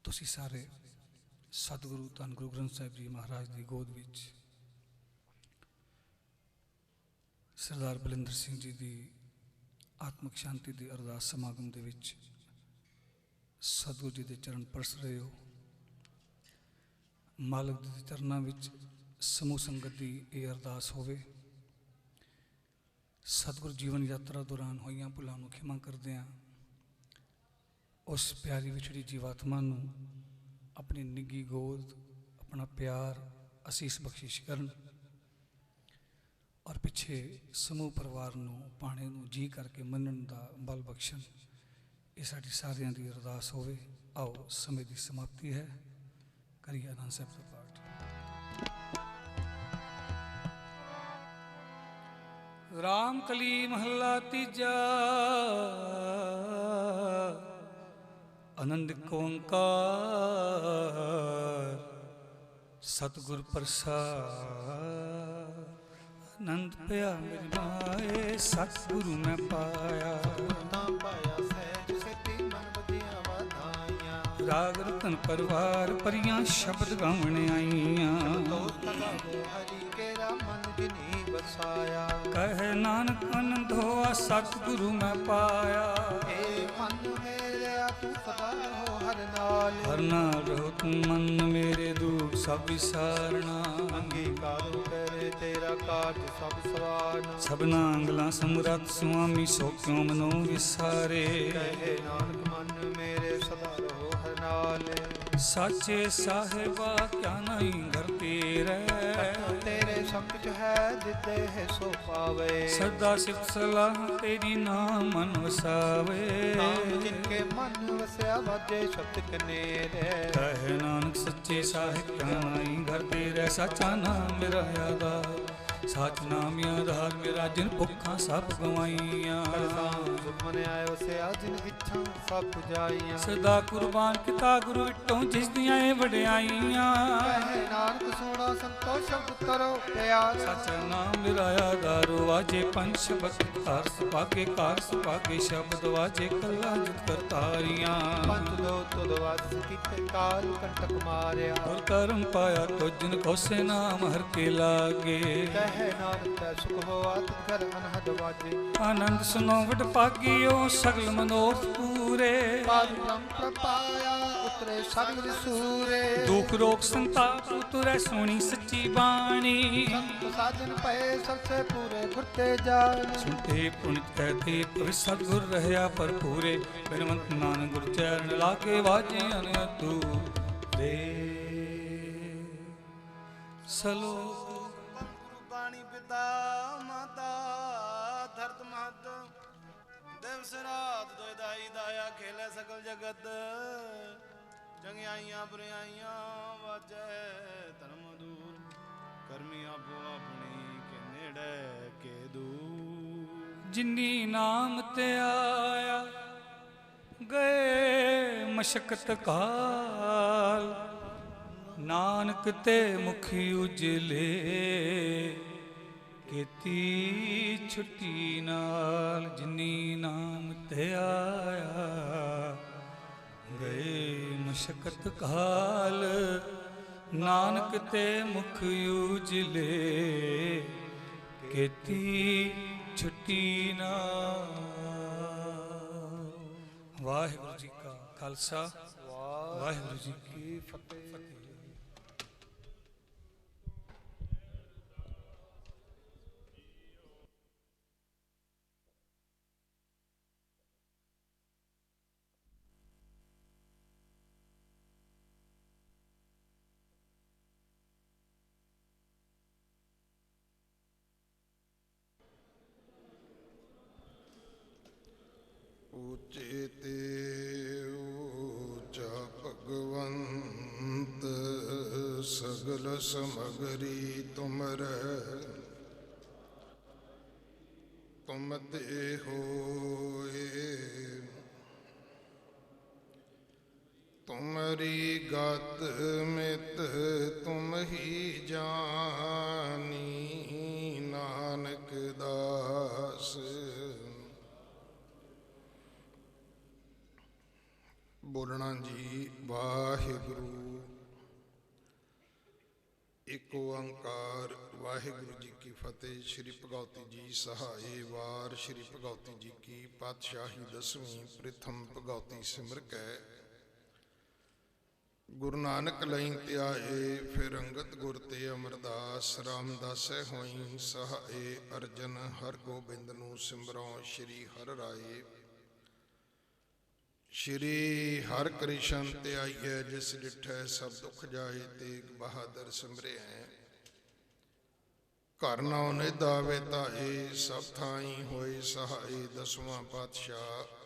ਤੁਸੀਂ ਸਾਰੇ ਸਤਿਗੁਰੂ ਧੰਨ ਗੁਰੂ ਗ੍ਰੰਥ ਸਾਹਿਬ ਜੀ ਮਹਾਰਾਜ ਦੀ ਗੋਦ ਵਿੱਚ ਸਰਦਾਰ ਬਲਿੰਦਰ ਸਿੰਘ ਜੀ ਦੀ ਆਤਮਿਕ ਸ਼ਾਂਤੀ ਦੀ ਅਰਦਾਸ ਸਮਾਗਮ ਦੇ ਵਿੱਚ ਸਤਿਗੁਰੂ ਜੀ ਦੇ ਚਰਨ ਪਰਸ ਰਹੇ ਹੋ। ਮਾਲਕ ਦੇ ਚਰਨਾਂ ਵਿੱਚ ਸਮੂਹ ਸੰਗਤ ਦੀ ਇਹ ਅਰਦਾਸ ਹੋਵੇ। ਸਤਿਗੁਰੂ ਜੀਵਨ ਯਾਤਰਾ ਦੌਰਾਨ ਹੋਈਆਂ ਭੁੱਲਾਂ ਨੂੰ ਖਿਮਾ ਕਰਦੇ ਹਾਂ। ਉਸ ਪਿਆਰੀ ਵਿਛੜੀ ਜੀਵਾਤਮਾ ਨੂੰ ਆਪਣੀ ਨਿੱਘੀ ਗੋਦ, ਆਪਣਾ ਪਿਆਰ, ਅਸੀਸ ਬਖਸ਼ਿਸ਼ ਕਰਨ ਔਰ ਪਿੱਛੇ ਸਮੂਹ ਪਰਿਵਾਰ ਨੂੰ, ਪਾਣੇ ਨੂੰ ਜੀ ਕਰਕੇ ਮੰਨਣ ਦਾ ਬਲ ਬਖਸ਼ਣ। ਇਹ ਸਾਡੀ ਸਾਰਿਆਂ ਦੀ ਅਰਦਾਸ ਹੋਵੇ। ਆਓ ਸਮੇਂ ਦੀ ਸਮਾਪਤੀ ਹੈ, ਕਰੀਏ ਆਨੰਦ ਸਾਹਿਬ ਦਾ ਪਾਠ। ਰਾਮ ਕਲੀ ਮਹੱਲਾ ਤੀਜਾ। ਆਨੰਦ ਓੰਕਾਰ ਸਤਿਗੁਰ ਪ੍ਰਸਾਦ। ਆਨੰਦ ਪਿਆ ਮੇਰੀ ਮਾਏ, ਸਤਿਗੁਰੂ ਮੈਂ ਪਾਇਆ। ਤਾਂ ਪਾਇਆ ਸਹਿਜ ਸੇਤੀ ਮਨ ਵਧੀਆਂ ਵਧਾਈਆਂ। ਰਾਗ ਰਤਨ ਪਰਵਾਰ ਪਰੀਆਂ ਸ਼ਬਦ ਗਾਵਣ ਆਈਆਂ। ਤੋਤ ਲਗਾਵੋ ਹਰੀ ਕੇਰਾ ਮਨ ਜਿਨੀ ਵਸਾਇਆ। ਕਹਿ ਨਾਨਕ ਆਨੰਦ ਹੋਆ ਸਤਿਗੁਰੂ ਮੈਂ ਪਾਇਆ। ਏ ਮਨ ਮੇਰਿਆ ਤੂੰ ਸਦਾ ਰਹੋ ਹਰ ਨਾਲ। ਹਰ ਨਾਲ ਰਹੋ ਤੂੰ ਮਨ ਮੇਰੇ, ਦੁੱਖ ਸਭ ਵਿਸਾਰਣਾ। ਅੰਗੀਕਾਰੋ ਕਰੇ ਤੇਰਾ ਕਾਜ ਸਭ ਸਵਾਰਨਾ। ਸਭਨਾ ਅੰਗਲਾਂ ਸਮਰੱਥ ਸੁਆਮੀ, ਸੋ ਕਿਉ ਮਨੋ ਵਿਸਾਰੇ। ਕਹੇ ਨਾਨਕ ਮਨ ਮੇਰੇ ਸਦਾ ਰਹੋ ਹਰ ਨਾਲ। ਸਾਚੇ ਸਾਹਿਬਾ ਕਿਆ ਨਹੀਂ ਘਰ ਤੇਰੇ। ਤੇਰੇ ਸੰਗ ਹੈ ਦਿੱਤੇ ਹੈ ਸੋ ਪਾਵੇ। ਸਦਾ ਸਿਫਤ ਸਲਾਹ ਤੇਰੀ ਨਾਮ ਮਨ ਵਸਾਵੇ। ਨਾਮ ਜਿਨ ਕੇ ਮਨ ਵਸਿਆ ਵਾਜੇ ਸ਼ਬਦ ਕਨੇਰੇ। ਕਹੇ ਨਾਨਕ ਸੱਚੇ ਸਾਹਿਬ ਕਿਆ ਨਹੀਂ ਘਰ ਤੇਰੇ। ਸੱਚਾ ਨਾਮ ਮੇਰਾ ਯਾਦਾ ਸਾਚ ਨਾਮ ਆਧਾਰ ਮੇਰਾ ਜਿਨ ਭੁੱਖਾਂ ਸਭ ਗਵਾਈਆਂ ਕਰਤਾਂ ਸੁਖਮਨ ਆਇਓ ਸਿਆ ਜਿਨ ਇੱਛਾ ਸਭ ਪੁਜਾਈਆਂ ਸਦਾ ਕੁਰਬਾਨ ਕੀਤਾ ਗੁਰੂ ਵਿਟੋਂ ਜਿਸ ਦੀਆਂ ਇਹ ਵਡਿਆਈਆਂ ਕਹੇ ਨਾਨਕ ਸੋਣਾ ਸੰਤੋਖ ਉਤਰੋ ਪਿਆਰ ਸਚ ਨਾਮ ਮੇਰਾ ਆਧਾਰ ਵਾਜੇ ਪੰਜ ਸ਼ਬਦ ਧਾਰ ਸੁਭਾਗੇ ਕਾਰ ਸੁਭਾਗੇ ਸ਼ਬਦ ਵਾਜੇ ਕੱਲਾ ਜਿਤ ਕਰਤਾਰੀਆਂ ਪੰਜ ਦੋ ਤੁਧ ਵਾਸ ਕੀਤੇ ਕਾਲ ਕੰਟਕ ਮਾਰਿਆ ਔਰ ਕਰਮ ਪਾਇਆ ਤੋ ਜਿਨ ਕੋਸੇ ਨਾਮ ਹਰ ਕੇ ਲਾਗੇ ਕਹੇ ਨਾਨਕ ਤੈ ਸੁਖ ਹੋਆ ਤਿਤ ਘਰ ਅਨਹਦ ਵਾਜੇ ਆਨੰਦ ਸੁਨੋ ਵਡ ਭਾਗਿਓ ਸਗਲ ਮਨੋਰਥ ਪੂਰੇ ਪਾਦ ਬ੍ਰਹਮ ਪ੍ਰਪਾਇਆ ਉਤਰੇ ਸਗਲ ਸੂਰੇ ਦੁਖ ਰੋਗ ਸੰਤਾਪ ਉਤਰੈ ਸੋਣੀ ਸੱਚੀ ਬਾਣੀ ਸੰਤ ਸਾਜਨ ਪਏ ਸਭ ਸੇ ਪੂਰੇ ਗੁਰਤੇ ਜਾਣ ਸੁਣਤੇ ਪੁਨਿਤ ਕਹਤੇ ਪਵਿ ਸਤਿਗੁਰ ਰਹਿਆ ਭਰਪੂਰੇ ਬਿਨਵੰਤ ਨਾਨਕ ਗੁਰ ਚਰਨ ਲਾਗੇ ਵਾਜੇ ਅਨਤੂ ਦੇ ਸਲੋਕ ਗੁਰੂ ਬਾਣੀ ਪਿਤਾ ਮਾਤਾ ਧਰਤ ਮਹਤ ਦਿਵਸ ਰਾਤ ਦੋਇ ਦਾਈ ਦਾਇਆ ਖੇਲੇ ਸਕਲ ਜਗਤ ਚੰਗਿਆਈਆਂ ਬੁਰਾਈਆਂ ਵਾਜੈ ਧਰਮ ਦੂਰ ਕਰਮੀ ਆਪੋ ਆਪਣੀ ਕੇ ਨੇੜੇ ਕੇ ਦੂਰ ਜਿਨੀ ਨਾਮ ਤੇ ਆਇਆ ਗਏ ਮਸ਼ਕਤ ਕਾਲ ਨਾਨਕ ਤੇ ਮੁਖੀ ਉਜਲੇ ਕੀਤੀ ਛੁੱਟੀ ਨਾਲ ਜਿਨੀ ਨਾਮ ਤੇ ਆਇਆ ਗਏ ਮਸ਼ਕਤ ਕਾਲ ਨਾਨਕ ਤੇ ਮੁਖ ਉਜਲੇ ਕੀਤੀ ਛੁੱਟੀ ਨਾਲ। ਵਾਹਿਗੁਰੂ ਜੀ ਕਾ ਖਾਲਸਾ ਵਾਹਿਗੁਰੂ ਜੀ ਕੀ ਫਤਿਹ। ਉੱਚੇ ਤੇ ਉੱਚਾ ਭਗਵੰਤ ਸਗਲ ਸਮਗਰੀ ਤੁਮਰੈ ਤੁਮ ਤੇ ਹੋਏ ਤੁਮਰੀ ਗਤ ਮਿਤ ਤੁਮ ਹੀ ਜਾਨੀ ਨਾਨਕ ਦਾਸ ਬੋਲਣਾ ਜੀ। ਵਾਹਿਗੁਰੂ ਇੱਕ ਓੰਕਾਰ ਵਾਹਿਗੁਰੂ ਜੀ ਕੀ ਫਤਿਹ। ਸ਼੍ਰੀ ਭਗਉਤੀ ਜੀ ਸਹਾਏ ਵਾਰ ਸ਼੍ਰੀ ਭਗਉਤੀ ਜੀ ਕੀ ਪਾਤਸ਼ਾਹੀ ਦਸਵੀਂ ਪ੍ਰਥਮ ਭਗਉਤੀ ਸਿਮਰ ਕੈ ਗੁਰੂ ਨਾਨਕ ਲਈ ਧਿਆਏ ਫਿਰ ਅੰਗਦ ਗੁਰ ਤੇ ਅਮਰਦਾਸ ਰਾਮਦਾਸੈ ਹੋਈ ਸਹਾਏ ਅਰਜਨ ਹਰ ਗੋਬਿੰਦ ਨੂੰ ਸਿਮਰੋ ਸ਼੍ਰੀ ਹਰਿ ਰਾਏ ਸ਼੍ਰੀ ਹਰਿ ਕ੍ਰਿਸ਼ਨ ਧਿਆਈਐ ਜਿਸ ਡਿਠੈ ਸਭ ਦੁਖ ਜਾਏ ਤੇਗ ਬਹਾਦਰ ਸਿਮਰਿਐ ਘਰ ਨਾਉ ਨਿਧਾ ਵੇ ਧਾਏ ਸਭ ਥਾਈ ਹੋਏ ਸਹਾਏ ਦਸਵਾਂ ਪਾਤਸ਼ਾਹ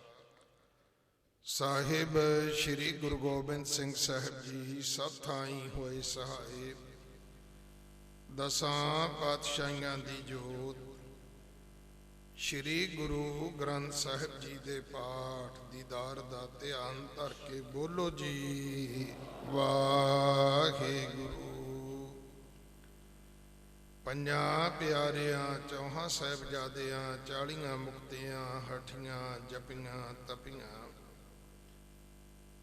ਸਾਹਿਬ ਸ਼੍ਰੀ ਗੁਰੂ ਗੋਬਿੰਦ ਸਿੰਘ ਸਾਹਿਬ ਜੀ ਸਭ ਥਾਈ ਹੋਏ ਸਹਾਏ ਦਸਾਂ ਪਾਤਸ਼ਾਹੀਆਂ ਦੀ ਜੋਤ ਸ਼੍ਰੀ ਗੁਰੂ ਗ੍ਰੰਥ ਸਾਹਿਬ ਜੀ ਦੇ ਪਾਠ ਦੀਦਾਰ ਦਾ ਧਿਆਨ ਧਰ ਕੇ ਬੋਲੋ ਜੀ ਵਾਹਿਗੁਰੂ। ਪੰਜਾਂ ਪਿਆਰਿਆਂ ਚੌਹਾਂ ਸਾਹਿਬਜ਼ਾਦਿਆਂ 40 ਮੁਕਤਿਆਂ ਹਠੀਆਂ ਜਪੀਆਂ ਤਪੀਆਂ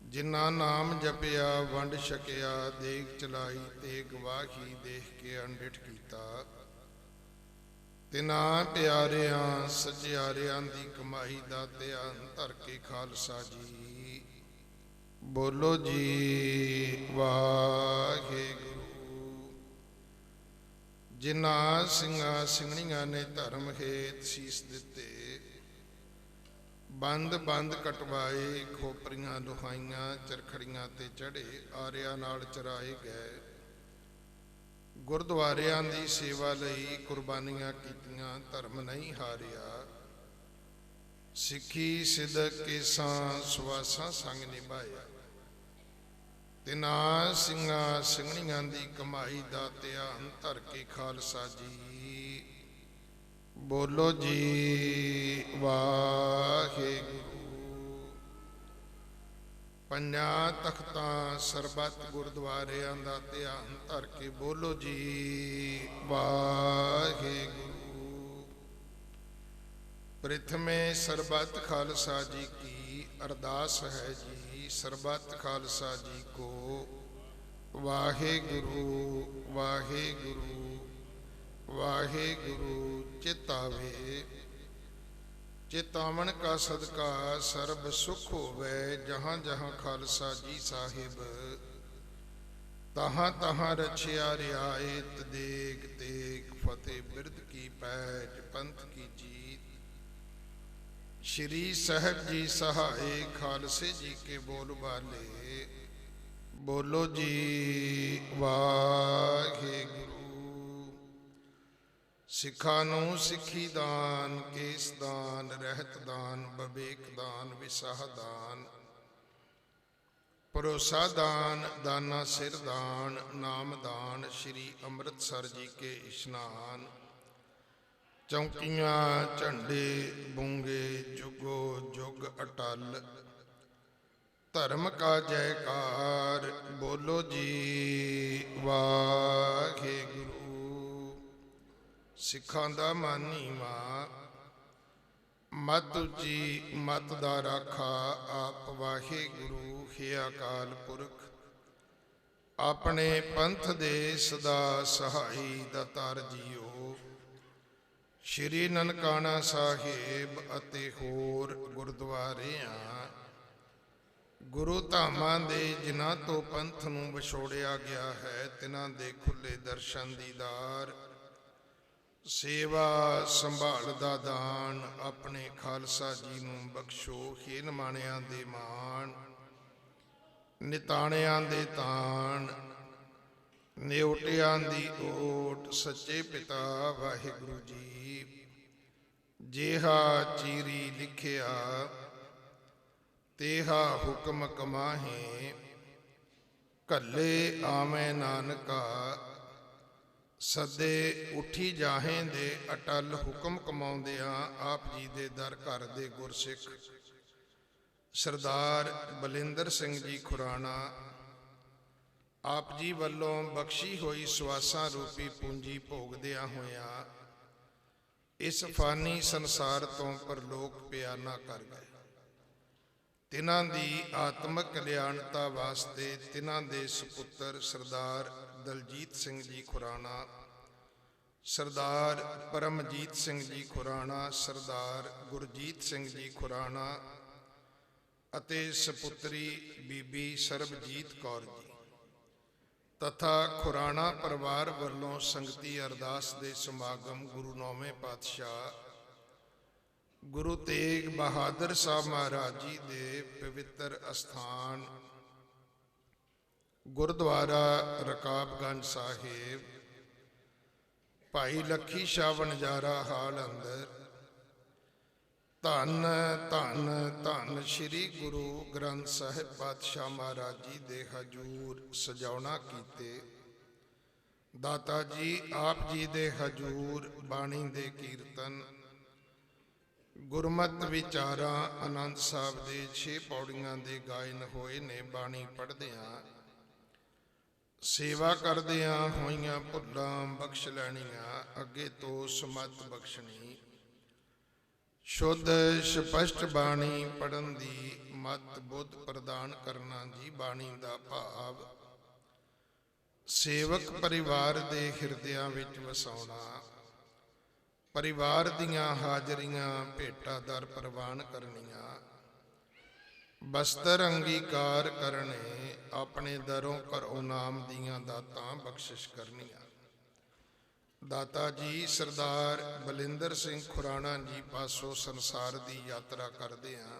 ਜਿਨ੍ਹਾਂ ਨਾਮ ਜਪਿਆ ਵੰਡ ਛਕਿਆ ਦੇਗ ਚਲਾਈ ਤੇ ਗਵਾਹੀ ਦੇਖ ਕੇ ਅੰਡਿਠ ਕੀਤਾ ਤਿਨਾਂ ਪਿਆਰਿਆਂ ਸਚਿਆਰਿਆਂ ਦੀ ਕਮਾਈ ਦਾ ਧਿਆਨ ਧਰ ਕੇ ਖਾਲਸਾ ਜੀ ਬੋਲੋ ਜੀ ਵਾਹਿਗੁਰੂ। ਜਿਨ੍ਹਾਂ ਸਿੰਘਾਂ ਸਿੰਘਣੀਆਂ ਨੇ ਧਰਮ ਹੇਤ ਸੀਸ ਦਿੱਤੇ ਬੰਦ ਬੰਦ ਕਟਵਾਏ ਖੋਪਰੀਆਂ ਲੁਹਾਈਆਂ ਚਰਖੜੀਆਂ ਤੇ ਚੜੇ ਆਰਿਆਂ ਨਾਲ ਚਰਾਏ ਗਏ ਗੁਰਦੁਆਰਿਆਂ ਦੀ ਸੇਵਾ ਲਈ ਕੁਰਬਾਨੀਆਂ ਕੀਤੀਆਂ ਧਰਮ ਨਹੀਂ ਹਾਰਿਆ ਸਿੱਖੀ ਸਿਦਕ ਕੇਸਾਂ ਸੁਆਸਾਂ ਸੰਗ ਨਿਭਾਇਆ ਤਿਨਾਂ ਸਿੰਘਾਂ ਸਿੰਘਣੀਆਂ ਦੀ ਕਮਾਈ ਦਾ ਧਿਆਨ ਧਰ ਕੇ ਖਾਲਸਾ ਜੀ ਬੋਲੋ ਜੀ ਵਾਹਿਗੁਰੂ। ਪੰਜਾਂ ਤਖਤਾਂ ਸਰਬੱਤ ਗੁਰਦੁਆਰਿਆਂ ਦਾ ਧਿਆਨ ਧਰ ਕੇ ਬੋਲੋ ਜੀ ਵਾਹਿਗੁਰੂ। ਪ੍ਰਥਮੇ ਸਰਬੱਤ ਖਾਲਸਾ ਜੀ ਕੀ ਅਰਦਾਸ ਹੈ ਜੀ। ਸਰਬੱਤ ਖਾਲਸਾ ਜੀ ਕੋ ਵਾਹਿਗੁਰੂ ਵਾਹਿਗੁਰੂ ਵਾਹਿਗੁਰੂ ਚਿਤਾਵੇ। ਚਿਤਾਵਨ ਕਾ ਸਦਕਾ ਸਰਬ ਸੁਖ ਹੋਵੇ। ਜਹਾਂ ਜਹਾਂ ਖਾਲਸਾ ਜੀ ਸਾਹਿਬ ਤਹਾਂ ਤਹਾਂ ਰਛਿਆ ਰਿਆਇਤ। ਦੇਗ ਤੇਗ ਫਤਿਹ ਬਿਰਦ ਕੀ ਪੈਜ ਪੰਥ ਕੀ ਜੀਤ। श्री साहब जी सहाय खालसे जी के बोल वाले बोलो जी वाहिगुरू। सिखा नू सिखी दान केस दान रहत दान बबेक दान विसाह दान भरोसा दान दाना सिर दान नाम दान। श्री अमृतसर जी के इशनान चौकियां झंडे बूंगे जुगो जुग अटल। धर्म का जयकार बोलो जी वाहिगुरू। सिखां दा मानी मां मत उची मत दा राखा आप वाहिगुरू। हे अकाल पुरख अपने पंथ दे सदा सहाई दातार जीओ। श्री ननकाना साहिब ਅਤੇ ਹੋਰ ਗੁਰਦੁਆਰਿਆਂ ਗੁਰੂ ਧਾਮਾਂ ਦੇ ਜਿਨ੍ਹਾਂ ਤੋਂ ਪੰਥ ਨੂੰ ਵਿਛੋੜਿਆ ਗਿਆ ਹੈ ਤਿਨਾਂ ਦੇ ਖੁੱਲੇ ਦਰਸ਼ਨ ਦੀਦਾਰ ਸੇਵਾ ਸੰਭਾਲ ਦਾ ਦਾਨ ਆਪਣੇ ਖਾਲਸਾ ਜੀ ਨੂੰ ਬਖਸ਼ੋ। ਹੇ ਨਿਮਾਣਿਆਂ ਦੇ ਮਾਣ ਨਿਤਾਣਿਆਂ ਦੇ ਤਾਣ ਨਿਉਟਿਆਂ ਦੀ ਓਟ ਸੱਚੇ ਪਿਤਾ ਵਾਹਿਗੁਰੂ ਜੀ। ਜਿਹਾ ਚੀਰੀ ਲਿਖਿਆ ਤੇਹਾ ਹੁਕਮ ਕਮਾਹੇ। ਕੱਲੇ ਆਵੇਂ ਨਾਨਕਾ ਸਦੇ ਉੱਠੀ ਜਾਹੇ ਦੇ। ਅਟਲ ਹੁਕਮ ਕਮਾਉਂਦਿਆਂ ਆਪ ਜੀ ਦੇ ਦਰ ਘਰ ਦੇ ਗੁਰਸਿੱਖ ਸਰਦਾਰ ਬਲਿੰਦਰ ਸਿੰਘ ਜੀ ਖੁਰਾਣਾ ਆਪ ਜੀ ਵੱਲੋਂ ਬਖਸ਼ੀ ਹੋਈ ਸਵਾਸਾਂ ਰੂਪੀ ਪੂੰਜੀ ਭੋਗਦਿਆਂ ਹੋਇਆਂ ਇਸ ਫਾਨੀ ਸੰਸਾਰ ਤੋਂ ਪਰਲੋਕ ਪਿਆਨਾ ਕਰ ਗਏ। ਤਿਨਾਂ ਦੀ ਆਤਮਿਕ ਕਲਿਆਣਤਾ ਵਾਸਤੇ ਤਿਨਾਂ ਦੇ ਸੁਪੁੱਤਰ ਸਰਦਾਰ ਦਲਜੀਤ ਸਿੰਘ ਜੀ ਖੁਰਾਣਾ ਸਰਦਾਰ ਪਰਮਜੀਤ ਸਿੰਘ ਜੀ ਖੁਰਾਣਾ ਸਰਦਾਰ ਗੁਰਜੀਤ ਸਿੰਘ ਜੀ ਖੁਰਾਣਾ ਅਤੇ ਸੁਪੁੱਤਰੀ ਬੀਬੀ ਸਰਬਜੀਤ ਕੌਰ ਜੀ तथा खुराना परिवार वालों संगती अरदास दे समागम गुरु नौवें पातशाह गुरु तेग बहादुर साहब महाराज जी दे पवित्र अस्थान गुरुद्वारा रकाबगंज साहिब भाई लखी शाह वनजारा हाल अंदर धन धन धन श्री गुरु ग्रंथ साहिब पातशाह महाराज जी दे हजूर सजावना कीते। दाता जी आप जी दे हजूर बाणी दे कीर्तन गुरमत विचारा आनंद साहब दे 6 पौड़ियां दे गायन होए ने। बाणी पढ़दियां सेवा करदियां होइयां भुल्लां बख्श लैणियां अगे तो समत बख्शनी। शुद्ध स्पष्ट बाणी पढ़न दी मत बुद्ध प्रदान करना जी। बाणी दा भाव सेवक परिवार दे हिरदियां विच वसाउणा। परिवार दियां हाजरियां भेटा दर प्रवान करनियां। बस्तर अंगीकार करने अपने दरों घरों नाम दियां दातां बख्शिश करनियां। दाता जी सरदार बलिंदर सिंह खुराना जी पासों संसार की यात्रा करदियां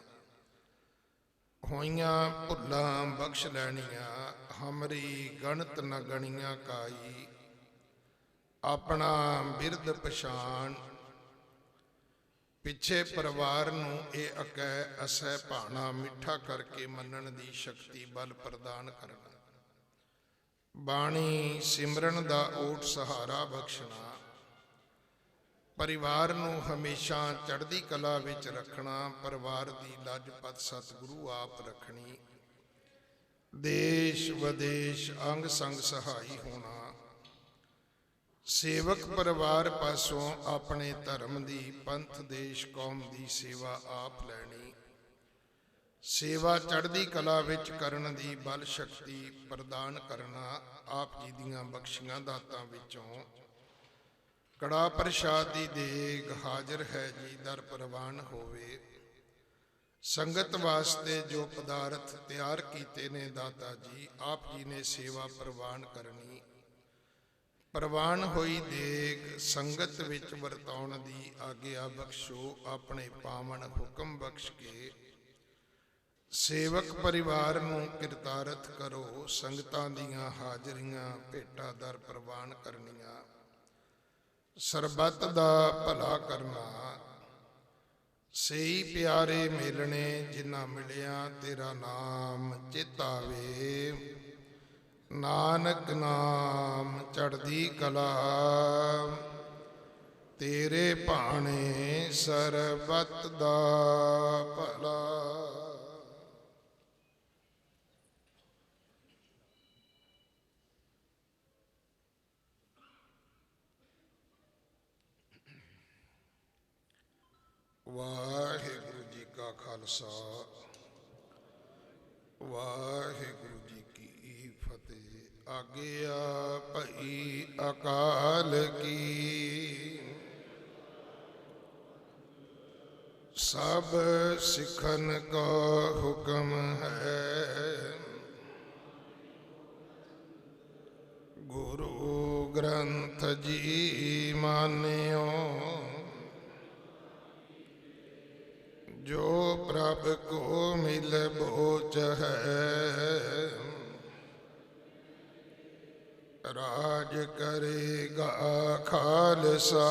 होइयां भुल्लां बख्श लैणियां। हमरी गणत न गणियां काई अपना बिरद पछाण। पिछे परिवार नूं ए अकै असै भाणा मिठा करके मनण दी शक्ति बल प्रदान करना। बाणी सिमरन दा ओट सहारा बख्शना। ਪਰਿਵਾਰ ਨੂੰ ਹਮੇਸ਼ਾ ਚੜ੍ਹਦੀ ਕਲਾ ਵਿੱਚ ਰੱਖਣਾ, ਪਰਿਵਾਰ ਦੀ ਲਾਜਪਤ ਸਤਿਗੁਰੂ ਆਪ ਰੱਖਣੀ, ਦੇਸ਼ ਵਿਦੇਸ਼ ਅੰਗ ਸੰਗ ਸਹਾਈ ਹੋਣਾ, ਸੇਵਕ ਪਰਿਵਾਰ ਪਾਸੋਂ ਆਪਣੇ ਧਰਮ ਦੀ, ਪੰਥ ਦੇਸ਼ ਕੌਮ ਦੀ ਸੇਵਾ ਆਪ ਲੈਣੀ, ਸੇਵਾ ਚੜ੍ਹਦੀ ਕਲਾ ਵਿੱਚ ਕਰਨ ਦੀ ਬਲ ਸ਼ਕਤੀ ਪ੍ਰਦਾਨ ਕਰਨਾ। ਆਪ ਜੀ ਦੀਆਂ ਬਖਸ਼ੀਆਂ ਦਾਤਾਂ ਵਿੱਚੋਂ ਕੜਾ ਪ੍ਰਸ਼ਾਦ ਦੀ ਦੇਗ ਹਾਜ਼ਰ ਹੈ ਜੀ, ਦਰ ਪ੍ਰਵਾਨ ਹੋਵੇ। ਸੰਗਤ ਵਾਸਤੇ ਜੋ ਪਦਾਰਥ ਤਿਆਰ ਕੀਤੇ ਨੇ ਦਾਤਾ ਜੀ, ਆਪ ਜੀ ਨੇ ਸੇਵਾ ਪ੍ਰਵਾਨ ਕਰਨੀ। ਪ੍ਰਵਾਨ ਹੋਈ ਦੇਗ ਸੰਗਤ ਵਿੱਚ ਵਰਤਾਉਣ ਦੀ ਆਗਿਆ ਬਖਸ਼ੋ, ਆਪਣੇ ਪਾਵਨ ਹੁਕਮ ਬਖਸ਼ ਕੇ ਸੇਵਕ ਪਰਿਵਾਰ ਨੂੰ ਕਿਰਤਾਰਥ ਕਰੋ। ਸੰਗਤਾਂ ਦੀਆਂ ਹਾਜ਼ਰੀਆਂ ਭੇਟਾ ਦਰ ਪ੍ਰਵਾਨ ਕਰਨੀਆਂ, ਸਰਬੱਤ ਦਾ ਭਲਾ ਕਰਨਾ। ਸਹੀ ਪਿਆਰੇ ਮਿਲਣੇ ਜਿਨ੍ਹਾਂ ਮਿਲਿਆ, ਤੇਰਾ ਨਾਮ ਚਿਤਾਵੇ। ਨਾਨਕ ਨਾਮ ਚੜ੍ਹਦੀ ਕਲਾ, ਤੇਰੇ ਭਾਣੇ ਸਰਬੱਤ ਦਾ ਭਲਾ। ਵਾਹਿਗੁਰੂ ਜੀ ਕਾ ਖਾਲਸਾ, ਵਾਹਿਗੁਰੂ ਜੀ ਕੀ ਫਤਿਹ। ਆਗਿਆ ਭਈ ਅਕਾਲ ਕੀ, ਸਭ ਸਿੱਖਨ ਕਾ ਹੁਕਮ ਹੈ। ਗੁਰੂ ਗ੍ਰੰਥ ਜੀ ਮਾਨਿਓ, ਜੋ ਪ੍ਰਭ ਕੋ ਮਿਲ ਬੋਚ ਹੈ। ਰਾਜ ਕਰੇਗਾ ਖਾਲਸਾ,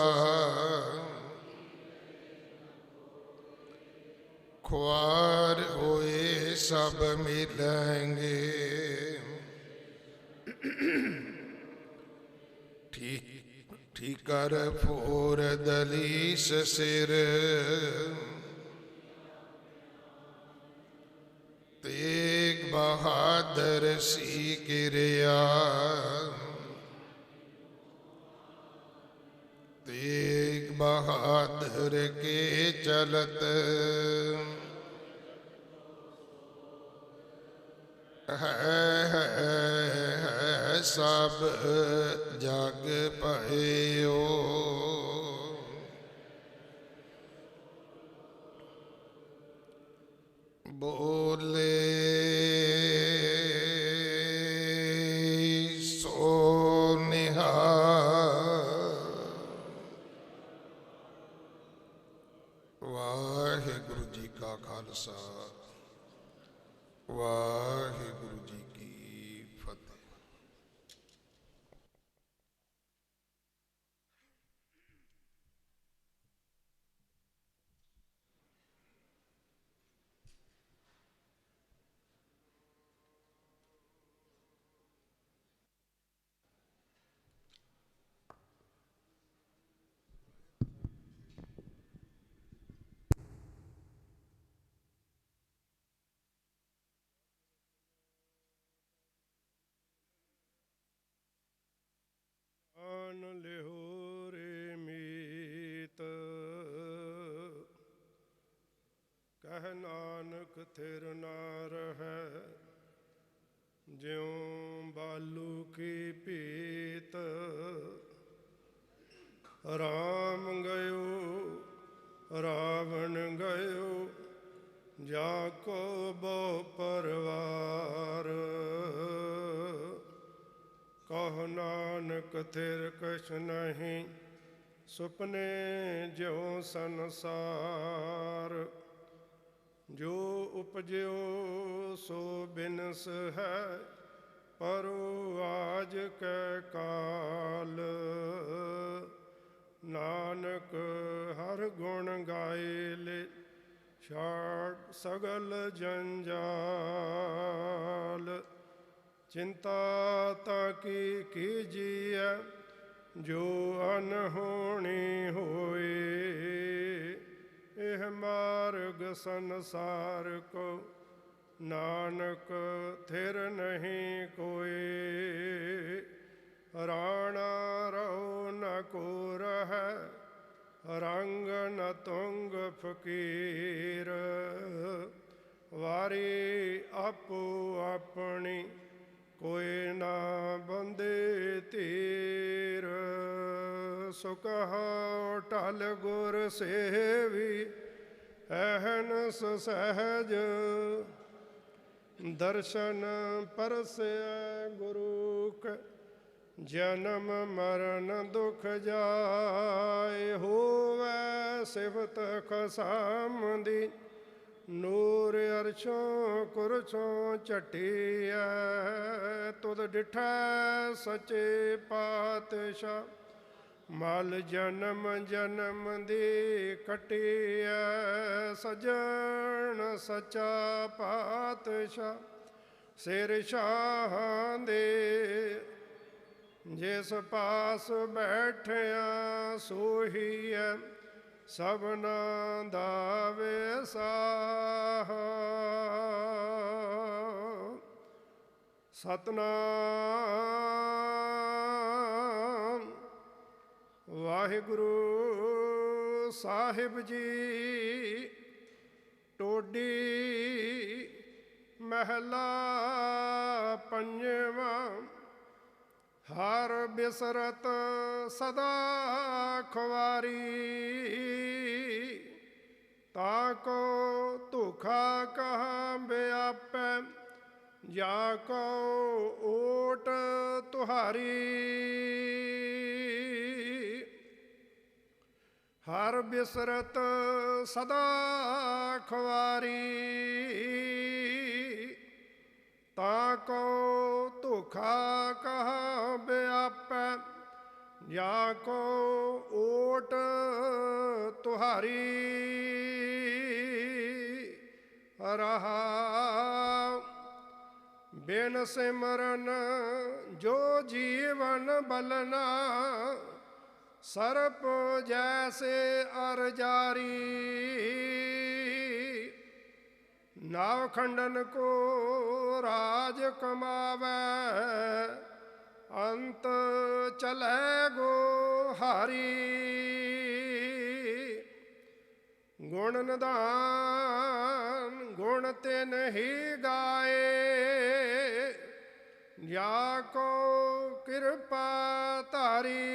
ਖੁਆਰ ਹੋਏ ਸਭ ਮਿਲੇਂਗੇ। ਠੀਕਰ ਫੋਰ ਦਲੀਸ ਸਿਰ, ਤੇਗ ਬਹਾਦਰ ਸੀ ਕਿਰਿਆ। ਤੇਗ ਬਹਾਦਰ ਕੇ ਚਲਤ, ਹੈ ਸਭ ਜਗ ਭਇਓ। ਬੋਲੇ ਸੋ ਨਿਹਾਲ। ਵਾਹਿਗੁਰੂ ਜੀ ਕਾ ਖਾਲਸਾ, ਵਾਹਿਗੁਰੂ ਜੀ ਕੀ ਫਤਿਹ। ਆਨ ਲਿਹੋ ਰੇ ਮੀਤ, ਕਹਿ ਨਾਨਕ ਥਿਰ ਨਾ ਰਹੈ। ਜਿਉ ਬਾਲੂ ਕੀ ਭੀਤ, ਰਾਮ ਗਇਓ ਰਾਵਣ ਗਇਓ, ਜਾ ਕੋ ਬਹੁ ਪਰਵਾਰ। ਕਹੁ ਨਾਨਕ ਥਿਰ ਕਛ ਨਹੀਂ, ਸੁਪਨੇ ਜਿਉ ਸੰਸਾਰ। ਜੋ ਉਪਜਿਓ ਸੋ ਬਿਨਸ ਹੈ, ਪਰੋ ਆਜ ਕੈ ਕਾਲ। ਨਾਨਕ ਹਰ ਗੁਣ ਗਾਏ ਲੇ, ਛਾੜ ਸਗਲ ਜੰਜਾਲ। ਚਿੰਤਾ ਤਾਂ ਕੀ ਕੀਜੀਐ, ਜੋ ਅਨਹੋਣੀ ਹੋਏ। ਇਹ ਮਾਰਗ ਸੰਸਾਰ ਕੋ ਨਾਨਕ ਥਿਰ ਨਹੀਂ ਕੋਏ। ਰਾਣਾ ਰਹੋ ਨ ਕੋ ਰਹੈ, ਰੰਗ ਨ ਤੁੰਗ ਫਕੀਰ। ਵਾਰੀ ਆਪੋ ਆਪਣੀ, ਕੋਈ ਨਾ ਬੰਦੇ ਧੀਰ। ਸੋ ਕਹੋ ਢਲ ਗੁਰ ਸੇਵੀ, ਅਹਨਸ ਸਹਿਜ। ਦਰਸ਼ਨ ਪਰਸੈ ਗੁਰੂ ਕੈ, ਜਨਮ ਮਰਨ ਦੁਖ ਜਾਏ। ਹੋਵੈ ਸਿਫਤ ਖਸਮ ਦੀ, ਨੂਰ ਅਰਸ਼ੋਂ ਕੁਰਸ਼ੋਂ ਝਟੀਐ। ਤੁਧ ਡਿਠੈ ਸੱਚੇ ਪਾਤਸ਼ਾਹ, ਮਲ ਜਨਮ ਜਨਮ ਦੀ ਕਟੀਐ। ਸਜਣ ਸੱਚਾ ਪਾਤਸ਼ਾਹ, ਸਿਰ ਸ਼ਾਹਾਂ ਦੇ। ਜਿਸ ਪਾਸ ਬੈਠਿਆ ਸੋਹੀਐ, ਸਭਨਾ ਦਾ ਵਿਸਾਹ। ਸਤਨਾਮ ਵਾਹਿਗੁਰੂ ਸਾਹਿਬ ਜੀ। ਟੋਡੀ ਮਹਿਲਾ ਪੰਜਵਾਂ। ਹਰ ਬਿਸਰਤ ਸਦਾ ਖੁਆਰੀ, ਤਾ ਕੋ ਧੋਖਾ ਕਹਾ ਵਿਆਪੈ। ਜਾ ਕੋ ਓਟ ਤੁਹਾਰੀ, ਹਰ ਬਿਸਰਤ ਸਦਾ ਖੁਆਰੀ। ਤਾ ਕੋ ਧੋਖਾ ਕਹਾ ਵਿਆਪੈ। ਜਾ ਕੋ ਓਟ ਤੁਹਾਰੀ। ਰਹਾ ਬਿਨ ਸਿਮਰਨ ਜੋ ਜੀਵਨ ਬਲਨਾ। ਸਰਪ ਜੈਸੇ ਅਰ ਜਾਰੀ, ਨਾਵ ਖੰਡਨ ਕੋ ਰਾਜ ਕਮਾਵੈ। ਅੰਤ ਚਲੈ ਗੋ ਹਾਰੀ, ਗੁਣ ਨਿਧਾਨ ਗੁਣ ਤਿਨ ਹੀ ਗਾਏ। ਜਾ ਕੋ ਕਿਰਪਾ ਧਾਰੀ,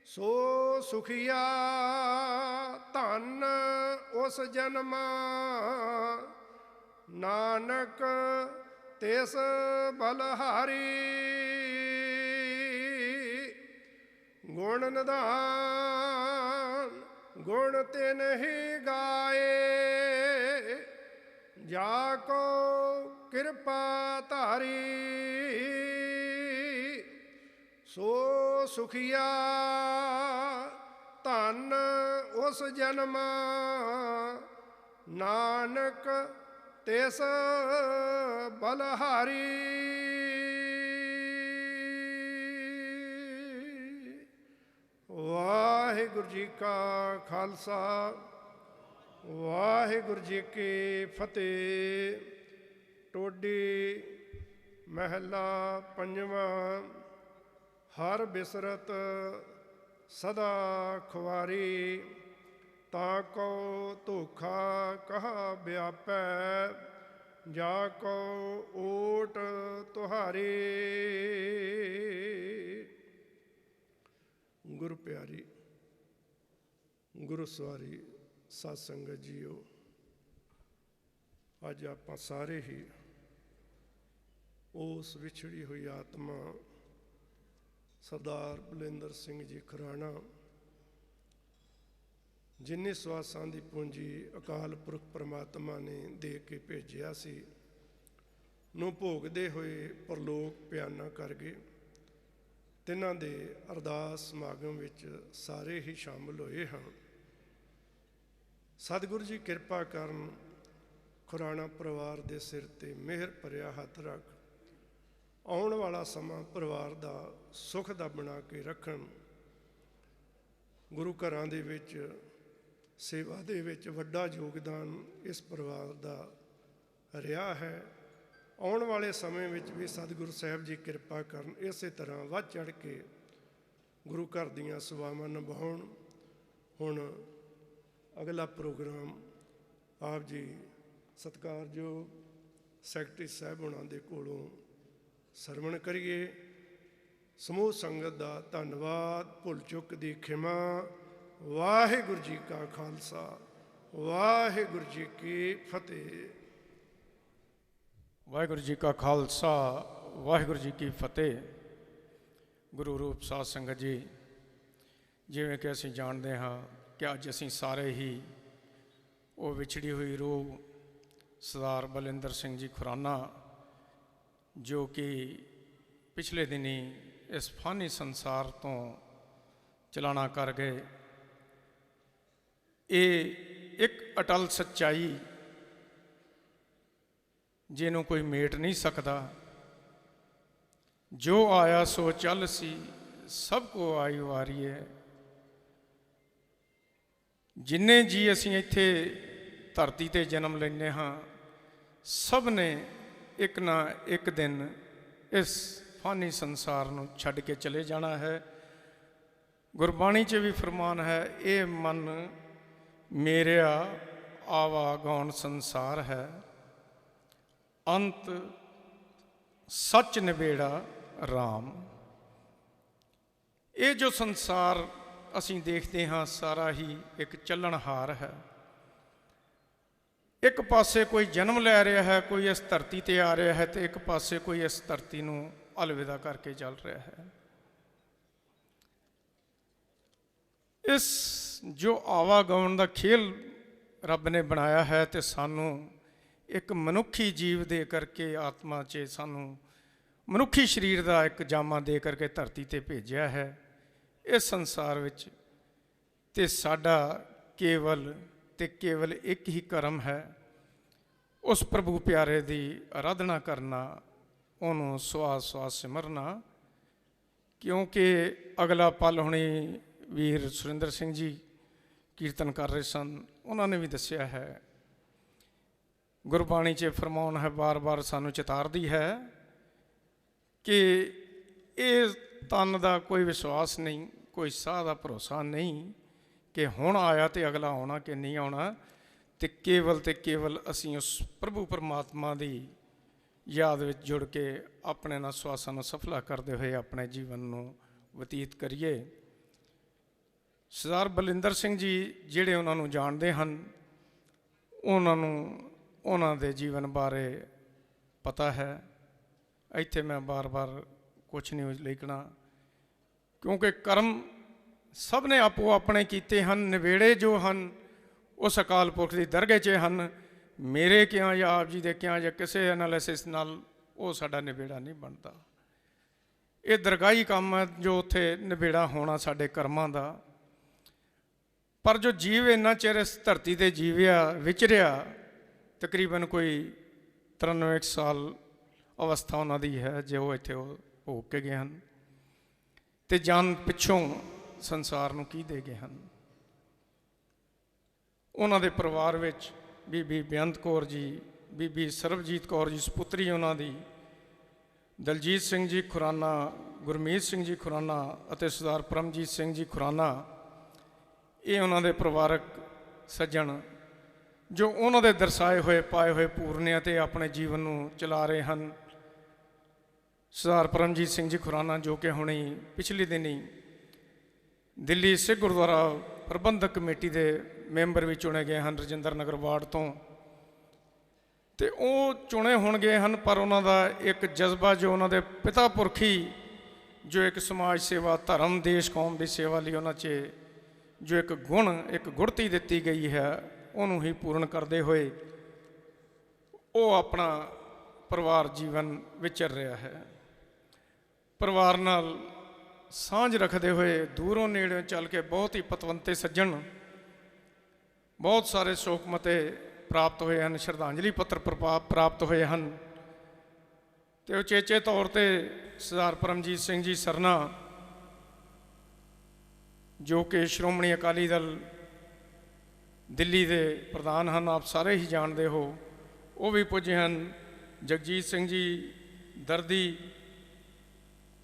ਸੋ ਸੁਖੀਆ ਧਨ ਉਸ ਜਨਮਾ। ਨਾਨਕ ਤਿਸ ਬਲਹਾਰੀ, ਗੁਣ ਨਿਧਾਨ ਗੁਣ ਤਿਨ ਹੀ ਗਾਏ। ਜਾ ਕੋ ਕਿਰਪਾ ਧਾਰੀ, ਸੋ ਸੁਖੀਆ ਧਨ ਉਸ ਜਨਮਾ। ਨਾਨਕ ਤਿਸ ਬਲਹਾਰੀ। ਵਾਹਿਗੁਰੂ ਜੀ ਕਾ ਖਾਲਸਾ, ਵਾਹਿਗੁਰੂ ਜੀ ਕੀ ਫਤਿਹ। ਟੋਡੀ ਮਹਿਲਾ ਪੰਜਵਾਂ। ਹਰ ਬਿਸਰਤ ਸਦਾ ਖੁਆਰੀ, ਤਾ ਕੋ ਧੋਖਾ ਕਹਾ ਵਿਆਪੈ। ਜਾ ਕੋ ਓਟ ਤੁਹਾਰੀ। ਗੁਰ ਪਿਆਰੀ, ਗੁਰੂ ਸਵਾਰੀ ਸਾਧ ਸੰਗਤ ਜੀਓ, ਅੱਜ ਆਪਾਂ ਸਾਰੇ ਹੀ ਉਸ ਵਿਛੜੀ ਹੋਈ ਆਤਮਾ ਸਰਦਾਰ ਬਲਵਿੰਦਰ ਸਿੰਘ ਜੀ ਖੁਰਾਣਾ, ਜਿੰਨੀ ਸਵਾਸਾਂ ਦੀ ਪੂੰਜੀ ਅਕਾਲ ਪੁਰਖ ਪਰਮਾਤਮਾ ਨੇ ਦੇ ਕੇ ਭੇਜਿਆ ਸੀ, ਨੂੰ ਭੋਗਦੇ ਹੋਏ ਪਰਲੋਕ ਪਿਆਨਾ ਕਰ ਗਏ। ਤਿੰਨਾਂ ਦੇ ਅਰਦਾਸ ਸਮਾਗਮ ਵਿੱਚ ਸਾਰੇ ਹੀ ਸ਼ਾਮਲ ਹੋਏ ਹਾਂ। ਸਤਿਗੁਰੂ ਜੀ ਕਿਰਪਾ ਕਰਨ, ਖੁਰਾਣਾ ਪਰਿਵਾਰ ਦੇ ਸਿਰ ਤੇ ਮਿਹਰ ਭਰਿਆ ਹੱਥ ਰੱਖ ਆਉਣ ਵਾਲਾ ਸਮਾਂ ਪਰਿਵਾਰ ਦਾ ਸੁੱਖ ਦਾ ਬਣਾ ਕੇ ਰੱਖਣ। ਗੁਰੂ ਘਰਾਂ ਦੇ ਵਿੱਚ ਸੇਵਾ ਦੇ ਵਿੱਚ ਵੱਡਾ ਯੋਗਦਾਨ ਇਸ ਪਰਿਵਾਰ ਦਾ ਰਿਹਾ ਹੈ। ਆਉਣ ਵਾਲੇ ਸਮੇਂ ਵਿੱਚ ਵੀ ਸਤਿਗੁਰੂ ਸਾਹਿਬ ਜੀ ਕਿਰਪਾ ਕਰਨ, ਇਸੇ ਤਰ੍ਹਾਂ ਵੱਧ ਚੜ੍ਹ ਕੇ ਗੁਰੂ ਘਰ ਦੀਆਂ ਸੇਵਾਵਾਂ ਨਿਭਾਉਣ। ਹੁਣ ਅਗਲਾ ਪ੍ਰੋਗਰਾਮ ਆਪ ਜੀ ਸਤਿਕਾਰਯੋਗ ਸੈਕਟਰੀ ਸਾਹਿਬ ਉਹਨਾਂ ਦੇ ਕੋਲੋਂ ਸਰਵਣ ਕਰੀਏ। ਸਮੂਹ ਸੰਗਤ ਦਾ ਧੰਨਵਾਦ। ਭੁੱਲ ਚੁੱਕ ਦੀ ਖਿਮਾ। ਵਾਹਿਗੁਰੂ ਜੀ ਕਾ ਖਾਲਸਾ, ਵਾਹਿਗੁਰੂ ਜੀ ਕੀ ਫਤਿਹ। ਵਾਹਿਗੁਰੂ ਜੀ ਕਾ ਖਾਲਸਾ, ਵਾਹਿਗੁਰੂ ਜੀ ਕੀ ਫਤਿਹ। ਗੁਰੂ ਰੂਪ ਸਾਧ ਸੰਗਤ ਜੀ, ਜਿਵੇਂ ਕਿ ਅਸੀਂ ਜਾਣਦੇ ਹਾਂ ਕਿ ਅੱਜ ਅਸੀਂ ਸਾਰੇ ਹੀ ਉਹ ਵਿਛੜੀ ਹੋਈ ਰੂਹ ਸਰਦਾਰ ਬਲਵਿੰਦਰ ਸਿੰਘ ਜੀ ਖੁਰਾਨਾ, ਜੋ ਕਿ ਪਿਛਲੇ ਦਿਨੀ ਇਸ ਫਾਨੀ ਸੰਸਾਰ ਤੋਂ ਚਲਾਣਾ ਕਰ ਗਏ। ਇਹ ਇੱਕ ਅਟਲ ਸੱਚਾਈ ਜਿਹਨੂੰ ਕੋਈ ਮੇਟ ਨਹੀਂ ਸਕਦਾ। ਜੋ ਆਇਆ ਸੋ ਚੱਲ ਸੀ, ਸਭ ਕੋ ਆਈ ਵਾਰੀ ਹੈ। ਜਿੰਨੇ ਜੀ ਅਸੀਂ ਇੱਥੇ ਧਰਤੀ ਤੇ ਜਨਮ ਲੈਂਦੇ ਹਾਂ, ਸਭ ਨੇ ਇੱਕ ਨਾ ਇੱਕ ਦਿਨ ਇਸ ਫਾਨੀ ਸੰਸਾਰ ਨੂੰ ਛੱਡ ਕੇ ਚਲੇ ਜਾਣਾ ਹੈ। ਗੁਰਬਾਣੀ 'ਚ ਵੀ ਫਰਮਾਨ ਹੈ, ਇਹ ਮਨ ਮੇਰਿਆ ਆਵਾਗੌਣ ਸੰਸਾਰ ਹੈ, ਅੰਤ ਸੱਚ ਨਿਬੇੜਾ ਰਾਮ। ਇਹ ਜੋ ਸੰਸਾਰ ਅਸੀਂ ਦੇਖਦੇ ਹਾਂ, ਸਾਰਾ ਹੀ ਇੱਕ ਚੱਲਣਹਾਰ ਹੈ। ਇੱਕ ਪਾਸੇ ਕੋਈ ਜਨਮ ਲੈ ਰਿਹਾ ਹੈ, ਕੋਈ ਇਸ ਧਰਤੀ ਤੇ ਆ ਰਿਹਾ ਹੈ, ਤੇ ਇੱਕ ਪਾਸੇ ਕੋਈ ਇਸ ਧਰਤੀ ਨੂੰ ਅਲਵਿਦਾ ਕਰਕੇ ਚੱਲ ਰਿਹਾ ਹੈ। ਇਸ ਜੋ ਆਵਾਗਮਨ ਦਾ ਖੇਲ ਰੱਬ ਨੇ ਬਣਾਇਆ ਹੈ, ਤੇ ਸਾਨੂੰ ਇੱਕ ਮਨੁੱਖੀ ਜੀਵ ਦੇ ਕਰਕੇ, ਆਤਮਾ 'ਚ ਸਾਨੂੰ ਮਨੁੱਖੀ ਸਰੀਰ ਦਾ ਇੱਕ ਜਾਮਾ ਦੇ ਕਰਕੇ ਧਰਤੀ ਤੇ ਭੇਜਿਆ ਹੈ ਇਸ ਸੰਸਾਰ ਵਿੱਚ। ਤੇ ਸਾਡਾ ਕੇਵਲ ਤੇ ਕੇਵਲ ਇੱਕ ਹੀ ਕਰਮ ਹੈ, ਉਸ ਪ੍ਰਭੂ ਪਿਆਰੇ ਦੀ ਆਰਾਧਨਾ ਕਰਨਾ, ਉਹਨੂੰ ਸਵਾਸ ਸਵਾਸ ਸਿਮਰਨਾ। ਕਿਉਂਕਿ ਅਗਲਾ ਪਲ ਹੁਣੀ ਵੀਰ ਸੁਰਿੰਦਰ ਸਿੰਘ ਜੀ ਕੀਰਤਨ ਕਰ ਰਹੇ ਸਨ, ਉਹਨਾਂ ਨੇ ਵੀ ਦੱਸਿਆ ਹੈ, ਗੁਰਬਾਣੀ 'ਚ ਫਰਮਾਨ ਹੈ, ਬਾਰ-ਬਾਰ ਸਾਨੂੰ ਚਿਤਾਰਦੀ ਹੈ ਕਿ ਇਹ ਤਨ ਦਾ ਕੋਈ ਵਿਸ਼ਵਾਸ ਨਹੀਂ, ਕੋਈ ਸਾਹ ਦਾ ਭਰੋਸਾ ਨਹੀਂ ਕਿ ਹੁਣ ਆਇਆ ਤੇ ਅਗਲਾ ਆਉਣਾ ਕਿ ਨਹੀਂ ਆਉਣਾ। ਤੇ ਕੇਵਲ ਅਸੀਂ ਉਸ ਪ੍ਰਭੂ ਪਰਮਾਤਮਾ ਦੀ ਯਾਦ ਵਿੱਚ ਜੁੜ ਕੇ ਆਪਣੇ ਨਾਲ ਸਵਾਸਾਂ ਨੂੰ ਸਫਲਾ ਕਰਦੇ ਹੋਏ ਆਪਣੇ ਜੀਵਨ ਨੂੰ ਬਤੀਤ ਕਰੀਏ। ਸਰਦਾਰ ਬਲਵਿੰਦਰ ਸਿੰਘ ਜੀ, ਜਿਹੜੇ ਉਹਨਾਂ ਨੂੰ ਜਾਣਦੇ ਹਨ, ਉਹਨਾਂ ਨੂੰ ਉਹਨਾਂ ਦੇ ਜੀਵਨ ਬਾਰੇ ਪਤਾ ਹੈ। ਇੱਥੇ ਮੈਂ ਬਾਰ-ਬਾਰ ਕੁਛ ਨਹੀਂ ਲਿਖਣਾ, ਕਿਉਂਕਿ ਕਰਮ ਸਭ ਨੇ ਆਪੋ ਆਪਣੇ ਕੀਤੇ ਹਨ। ਨਿਬੇੜੇ ਜੋ ਹਨ ਉਸ ਅਕਾਲ ਪੁਰਖ ਦੀ ਦਰਗਾਹ 'ਚ ਹਨ। ਮੇਰੇ ਕਿਹਾ ਜਾਂ ਆਪ ਜੀ ਦੇ ਕਿਹਾ ਜਾਂ ਕਿਸੇ ਐਨਾਲਿਸਿਸ ਨਾਲ ਉਹ ਸਾਡਾ ਨਿਬੇੜਾ ਨਹੀਂ ਬਣਦਾ। ਇਹ ਦਰਗਾਹੀ ਕੰਮ ਹੈ ਜੋ ਉੱਥੇ ਨਿਬੇੜਾ ਹੋਣਾ ਸਾਡੇ ਕਰਮਾਂ ਦਾ। ਪਰ ਜੋ ਜੀਵ ਇੰਨਾ ਚਿਰ ਇਸ ਧਰਤੀ 'ਤੇ ਜੀਵਿਆ, ਵਿਚਰਿਆ, ਤਕਰੀਬਨ ਕੋਈ 93 ਸਾਲ ਅਵਸਥਾ ਉਹਨਾਂ ਦੀ ਹੈ, ਜੇ ਉਹ ਇੱਥੇ ਹੋ ਕੇ ਗਏ ਹਨ, ਤੇ ਜਾਨ ਪਿੱਛੋਂ ਸੰਸਾਰ ਨੂੰ ਕੀ ਦੇ ਗਏ ਹਨ। ਉਹਨਾਂ ਦੇ ਪਰਿਵਾਰ ਵਿੱਚ ਬੀਬੀ ਬੇਅੰਤ ਕੌਰ ਜੀ, ਬੀਬੀ ਸਰਬਜੀਤ ਕੌਰ ਜੀ ਸੁਪੁੱਤਰੀ ਉਹਨਾਂ ਦੀ, ਦਲਜੀਤ ਸਿੰਘ ਜੀ ਖੁਰਾਨਾ, ਗੁਰਮੀਤ ਸਿੰਘ ਜੀ ਖੁਰਾਨਾ ਅਤੇ ਸਰਦਾਰ ਪਰਮਜੀਤ ਸਿੰਘ ਜੀ ਖੁਰਾਨਾ, ਇਹ ਉਹਨਾਂ ਦੇ ਪਰਿਵਾਰਕ ਸੱਜਣ ਜੋ ਉਹਨਾਂ ਦੇ ਦਰਸਾਏ ਹੋਏ ਪਾਏ ਹੋਏ ਪੂਰਨਿਆਂ 'ਤੇ ਆਪਣੇ ਜੀਵਨ ਨੂੰ ਚਲਾ ਰਹੇ ਹਨ। ਸਰਦਾਰ ਪਰਮਜੀਤ ਸਿੰਘ ਜੀ ਖੁਰਾਨਾ, ਜੋ ਕਿ ਹੁਣੇ ਪਿਛਲੇ ਦਿਨੀ ਦਿੱਲੀ ਸਿੱਖ ਗੁਰਦੁਆਰਾ ਪ੍ਰਬੰਧਕ ਕਮੇਟੀ ਦੇ ਮੈਂਬਰ ਵੀ ਚੁਣੇ ਗਏ ਹਨ, ਰਜਿੰਦਰ ਨਗਰ ਵਾਰਡ ਤੋਂ। ਤੇ ਉਹ ਚੁਣੇ ਹੋਣ ਗਏ ਹਨ, ਪਰ ਉਹਨਾਂ ਦਾ ਇੱਕ ਜਜ਼ਬਾ, ਜੋ ਉਹਨਾਂ ਦੇ ਪਿਤਾ ਪੁਰਖੀ, ਜੋ ਇੱਕ ਸਮਾਜ ਸੇਵਾ, ਧਰਮ, ਦੇਸ਼, ਕੌਮ ਦੀ ਸੇਵਾ ਲਈ ਉਹਨਾਂ 'ਚ ਜੋ ਇੱਕ ਗੁਣ, ਇੱਕ ਗੁੜਤੀ ਦਿੱਤੀ ਗਈ ਹੈ, ਉਹਨੂੰ ਹੀ ਪੂਰਨ ਕਰਦੇ ਹੋਏ ਉਹ ਆਪਣਾ ਪਰਿਵਾਰ ਜੀਵਨ ਵਿਚਰ ਰਿਹਾ ਹੈ। ਪਰਿਵਾਰ ਨਾਲ ਸਾਂਝ ਰੱਖਦੇ ਹੋਏ ਦੂਰੋਂ ਨੇੜੇ ਚੱਲ ਕੇ ਬਹੁਤ ਹੀ ਪਤਵੰਤੇ ਸੱਜਣ, ਬਹੁਤ ਸਾਰੇ ਸ਼ੋਕਮਤੇ ਪ੍ਰਾਪਤ ਹੋਏ ਹਨ, ਸ਼ਰਧਾਂਜਲੀ ਪੱਤਰ ਪ੍ਰਾਪਤ ਹੋਏ ਹਨ। ਤੇ ਉਚੇਚੇ ਤੌਰ ਤੇ ਸਰਦਾਰ ਪਰਮਜੀਤ ਸਿੰਘ ਜੀ ਸਰਨਾ, ਜੋ ਕਿ ਸ਼੍ਰੋਮਣੀ ਅਕਾਲੀ ਦਲ ਦਿੱਲੀ ਦੇ ਪ੍ਰਧਾਨ ਹਨ, ਆਪ ਸਾਰੇ ਹੀ ਜਾਣਦੇ ਹੋ, ਉਹ ਵੀ ਪੁੱਜੇ ਹਨ। ਜਗਜੀਤ ਸਿੰਘ ਜੀ ਦਰਦੀ,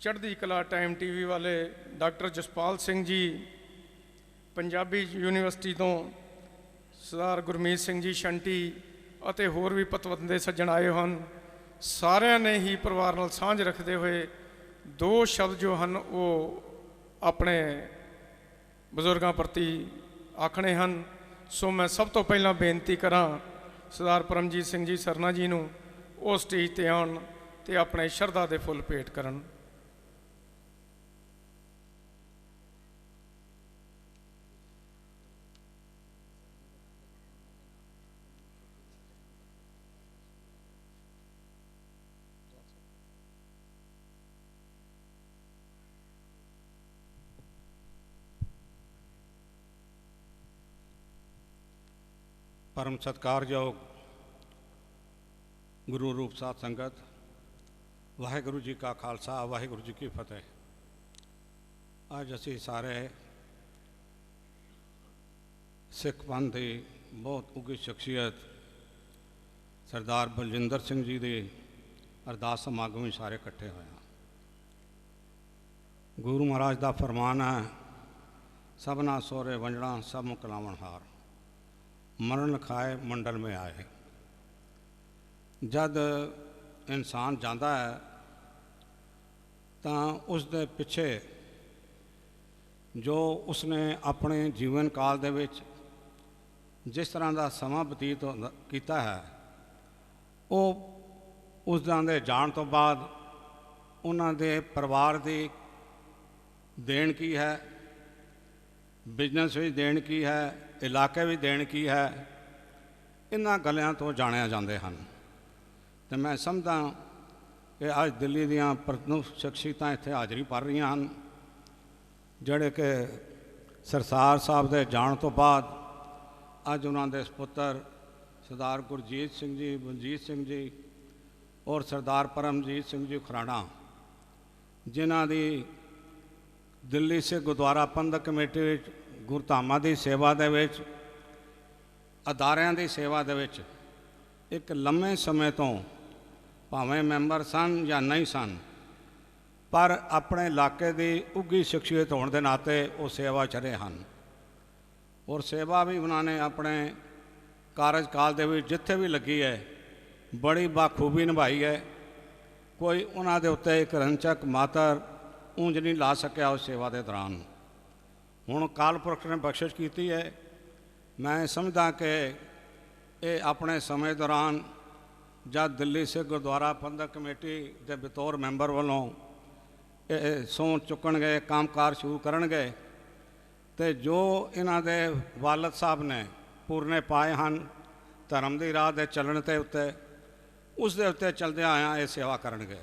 ਚੜ੍ਹਦੀ ਕਲਾ ਟਾਈਮ ਟੀਵੀ ਵਾਲੇ ਡਾਕਟਰ ਜਸਪਾਲ ਸਿੰਘ ਜੀ, ਪੰਜਾਬੀ ਯੂਨੀਵਰਸਿਟੀ ਤੋਂ ਸਰਦਾਰ ਗੁਰਮੀਤ ਸਿੰਘ ਜੀ ਸ਼ੰਟੀ ਅਤੇ ਹੋਰ ਵੀ ਪਤਵੰਤੇ ਸੱਜਣ ਆਏ ਹਨ। ਸਾਰਿਆਂ ਨੇ ਹੀ ਪਰਿਵਾਰ ਨਾਲ ਸਾਂਝ ਰੱਖਦੇ ਹੋਏ 2 ਸ਼ਬਦ ਜੋ ਹਨ ਉਹ ਆਪਣੇ ਬਜ਼ੁਰਗਾਂ ਪ੍ਰਤੀ ਆਖਣੇ ਹਨ। ਸੋ ਮੈਂ ਸਭ ਤੋਂ ਪਹਿਲਾਂ ਬੇਨਤੀ ਕਰਾਂ ਸਰਦਾਰ ਪਰਮਜੀਤ ਸਿੰਘ ਜੀ ਸਰਨਾ ਜੀ ਨੂੰ ਉਹ ਸਟੇਜ ਤੇ ਆਉਣ ਤੇ ਆਪਣੇ ਸ਼ਰਧਾ ਦੇ ਫੁੱਲ ਭੇਟ ਕਰਨ। परम सत्कारयोग गुरु रूप साध संगत, वाहेगुरु जी का खालसा, वाहेगुरु जी की फतेह। अज असी सारे सिख पंथ की बहुत उगी शख्सियत सरदार बलजिंदर सिंह जी की अरदास समागम सारे इकट्ठे होए। गुरु महाराज का फरमान है, सबना सोरे वंजना सब मुकलावन हार, मरण खाए मंडल में आए। जद इंसान जाता है तो उसके पिछे जो उसने अपने जीवन काल दे विच जिस तरह का समा बतीत किया है, वो उस दे जाण तो बाद उन्होंने परिवार की देन की है, बिजनेस भी देन की है, इलाके भी देन की है, इन्हां गल्लां तो जाणिया जाते हैं। तो मैं समझदा कि अज दिल्ली दीआं प्रमुख शख्सियतां इत्थे हाज़री भर रही हैं, जिहड़े कि सरसार साहब दे जाण तो बाद अज उन्हां दे सपुत्र सरदार गुरजीत सिंह जी, बलजीत सिंह जी और सरदार परमजीत सिंह जी खुराना, जिन्हां दी दिल्ली से गुरुद्वारा प्रबंधक कमेटी गुरधामां की सेवा दे विच, अदारियां की सेवा दे विच एक लंबे समय तो भावें मैंबर सन या नहीं सन, पर अपने इलाके की उगी शख्सियत होने के नाते वो सेवा च रहे हैं। और सेवा भी उन्होंने अपने कार्यकाल दे विच जिथे भी लगी है बड़ी बाखूबी निभाई है। कोई उन्होंने दे उत्ते एक रंचक मातर ऊंज नहीं ला सकिया उस सेवा के दौरान। हुण काल पुरख ने बख्शिश की है। मैं समझदा कि ये अपने समय दौरान जब दिल्ली से गुरुद्वारा प्रबंधक कमेटी के बतौर मैंबर वालों सौं चुकन गए, काम कार शुरू करनगे, तो जो इन्हां दे वालद साहब ने पूरने पाए हैं धर्म की राह के चलने के उत्ते, उस दे उत्ते चलदे आया ये सेवा करनगे।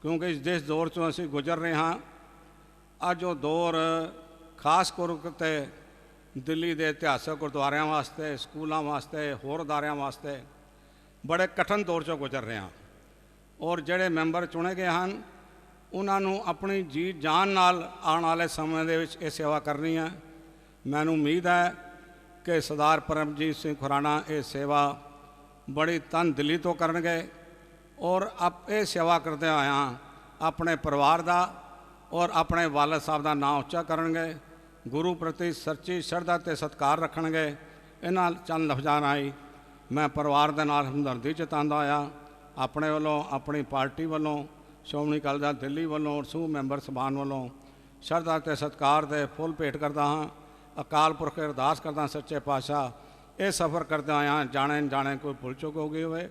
क्योंकि जिस दौर चों असीं गुजर रहे हाँ, अज वो दौर खास करके दिल्ली के इतिहासक गुरुद्वारियां वास्ते, स्कूलों वास्ते, होर अदारियां वास्ते बड़े कठिन दौर चों गुजर रहे हैं। और जिहड़े मैंबर चुने गए हैं उन्होंने अपनी जी जान नाल आने वाले समय दे विच ये सेवा करनी है। मैनूं उम्मीद है कि सरदार परमजीत सिंह खुराना ये सेवा बड़ी तन दिली तो करनगे और आप ये सेवा करते आया अपने परिवार का और अपने वालद साहब का नाम उच्चा करेंगे, गुरु प्रति सच्ची श्रद्धा ते सत्कार रखणगे। इन्हां चंद लफ्ज़ां राहीं मैं परिवार के नाल हमदर्दी जतांदा होया अपने वालों, अपनी पार्टी वालों, श्रोमणी अकाली दल दिल्ली वालों और समूह मैंबर सभान वालों श्रद्धा ते सत्कार दे फुल भेंट करदा हाँ। अकाल पुरख अरदास करदा सच्चे पातशाह ये सफ़र करते आया जाने जाने कोई भुल चुक हो गई होवे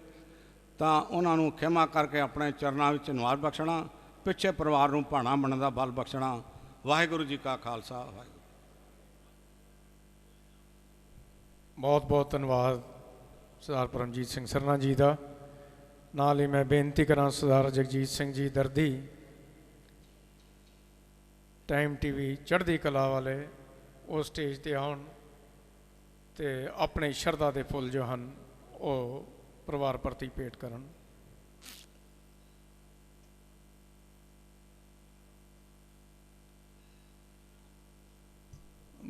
तां उन्हां नूं खिमा करके अपने चरनां विच निवास बख्शना, पिछे परिवार नूं भाणा बनण दा बल बख्शना। वाहिगुरू जी का खालसा, वाहिगुरू। बहुत बहुत धन्यवाद सरदार परमजीत सिंह सरना जी का। नाल ही मैं बेनती करा सरदार जगजीत सिंह जी दर्दी, टाइम टीवी चढ़ती कला वाले वो स्टेज ते आउण ते अपने शरधा के फुल जो हैं वो परिवार प्रति भेंट करन।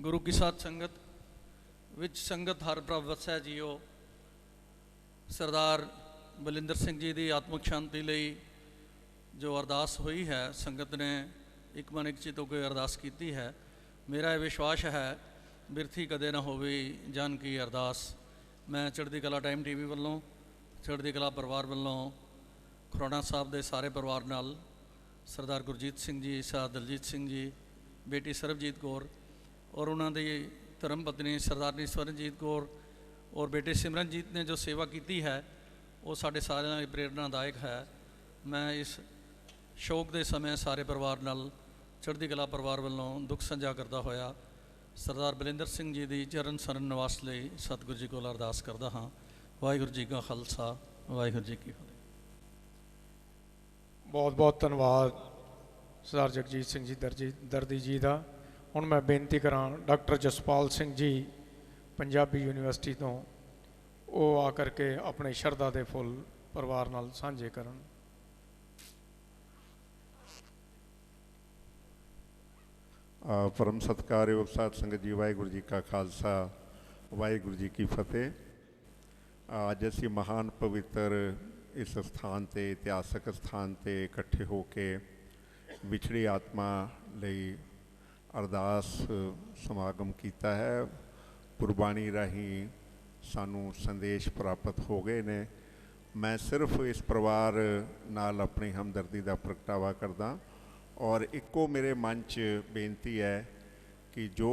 ਗੁਰੂ ਕੀ ਸਾਧ ਸੰਗਤ ਵਿੱਚ ਸੰਗਤ ਹਰ ਪ੍ਰਭ ਵਸੈ ਜੀਓ। ਸਰਦਾਰ ਬਲਿੰਦਰ ਸਿੰਘ ਜੀ ਦੀ ਆਤਮਿਕ ਸ਼ਾਂਤੀ ਲਈ ਜੋ ਅਰਦਾਸ ਹੋਈ ਹੈ, ਸੰਗਤ ਨੇ ਇੱਕ ਮਨ ਇੱਕ ਚਿੱਤ ਹੋ ਕੇ ਅਰਦਾਸ ਕੀਤੀ ਹੈ। ਮੇਰਾ ਇਹ ਵਿਸ਼ਵਾਸ ਹੈ ਬਿਰਥੀ ਕਦੇ ਨਾ ਹੋਵੇ ਜਨ ਕੀ ਅਰਦਾਸ। ਮੈਂ ਚੜ੍ਹਦੀ ਕਲਾ ਟਾਈਮ TV ਵੱਲੋਂ, ਚੜ੍ਹਦੀ ਕਲਾ ਪਰਿਵਾਰ ਵੱਲੋਂ ਖੁਰਾਣਾ ਸਾਹਿਬ ਦੇ ਸਾਰੇ ਪਰਿਵਾਰ ਨਾਲ ਸਰਦਾਰ ਗੁਰਜੀਤ ਸਿੰਘ ਜੀ, ਸਰਦਾਰ ਦਲਜੀਤ ਸਿੰਘ ਜੀ, ਬੇਟੀ ਸਰਬਜੀਤ ਕੌਰ ਔਰ ਉਹਨਾਂ ਦੀ ਧਰਮ ਪਤਨੀ ਸਰਦਾਰਨੀ ਸਵਰਨਜੀਤ ਕੌਰ ਔਰ ਬੇਟੇ ਸਿਮਰਨਜੀਤ ਨੇ ਜੋ ਸੇਵਾ ਕੀਤੀ ਹੈ ਉਹ ਸਾਡੇ ਸਾਰਿਆਂ ਲਈ ਪ੍ਰੇਰਨਾਦਾਇਕ ਹੈ। ਮੈਂ ਇਸ ਸ਼ੋਕ ਦੇ ਸਮੇਂ ਸਾਰੇ ਪਰਿਵਾਰ ਨਾਲ ਚੜ੍ਹਦੀ ਕਲਾ ਪਰਿਵਾਰ ਵੱਲੋਂ ਦੁੱਖ ਸਾਂਝਾ ਕਰਦਾ ਹੋਇਆ ਸਰਦਾਰ ਬਲਿੰਦਰ ਸਿੰਘ ਜੀ ਦੀ ਚਰਨ ਸਰਨ ਨਿਵਾਸ ਲਈ ਸਤਿਗੁਰੂ ਜੀ ਕੋਲ ਅਰਦਾਸ ਕਰਦਾ ਹਾਂ। ਵਾਹਿਗੁਰੂ ਜੀ ਕਾ ਖਾਲਸਾ, ਵਾਹਿਗੁਰੂ ਜੀ ਕੀ ਫਤਿਹ। ਬਹੁਤ ਬਹੁਤ ਧੰਨਵਾਦ ਸਰਦਾਰ ਜਗਜੀਤ ਸਿੰਘ ਜੀ ਦਰਦੀ ਜੀ ਦਾ। ਹੁਣ ਮੈਂ ਬੇਨਤੀ ਕਰਾਂ ਡਾਕਟਰ ਜਸਪਾਲ ਸਿੰਘ ਜੀ ਪੰਜਾਬੀ ਯੂਨੀਵਰਸਿਟੀ ਤੋਂ, ਉਹ ਆ ਕਰਕੇ ਆਪਣੇ ਸ਼ਰਧਾ ਦੇ ਫੁੱਲ ਪਰਿਵਾਰ ਨਾਲ ਸਾਂਝੇ ਕਰਨ। ਪਰਮ ਸਤਿਕਾਰਯੋਗ ਸਾਧ ਸੰਗਤ ਜੀ, ਵਾਹਿਗੁਰੂ ਜੀ ਕਾ ਖਾਲਸਾ, ਵਾਹਿਗੁਰੂ ਜੀ ਕੀ ਫਤਿਹ। ਅੱਜ ਅਸੀਂ ਮਹਾਨ ਪਵਿੱਤਰ ਇਸ ਸਥਾਨ 'ਤੇ, ਇਤਿਹਾਸਕ ਸਥਾਨ 'ਤੇ ਇਕੱਠੇ ਹੋ ਕੇ ਵਿਛੜੀ ਆਤਮਾ ਲਈ ਅਰਦਾਸ ਸਮਾਗਮ ਕੀਤਾ ਹੈ। ਗੁਰਬਾਣੀ ਰਾਹੀਂ ਸਾਨੂੰ ਸੰਦੇਸ਼ ਪ੍ਰਾਪਤ ਹੋ ਗਏ ਨੇ। ਮੈਂ ਸਿਰਫ ਇਸ ਪਰਿਵਾਰ ਨਾਲ ਆਪਣੀ ਹਮਦਰਦੀ ਦਾ ਪ੍ਰਗਟਾਵਾ ਕਰਦਾ ਔਰ ਇੱਕੋ ਮੇਰੇ ਮਨ 'ਚ ਬੇਨਤੀ ਹੈ ਕਿ ਜੋ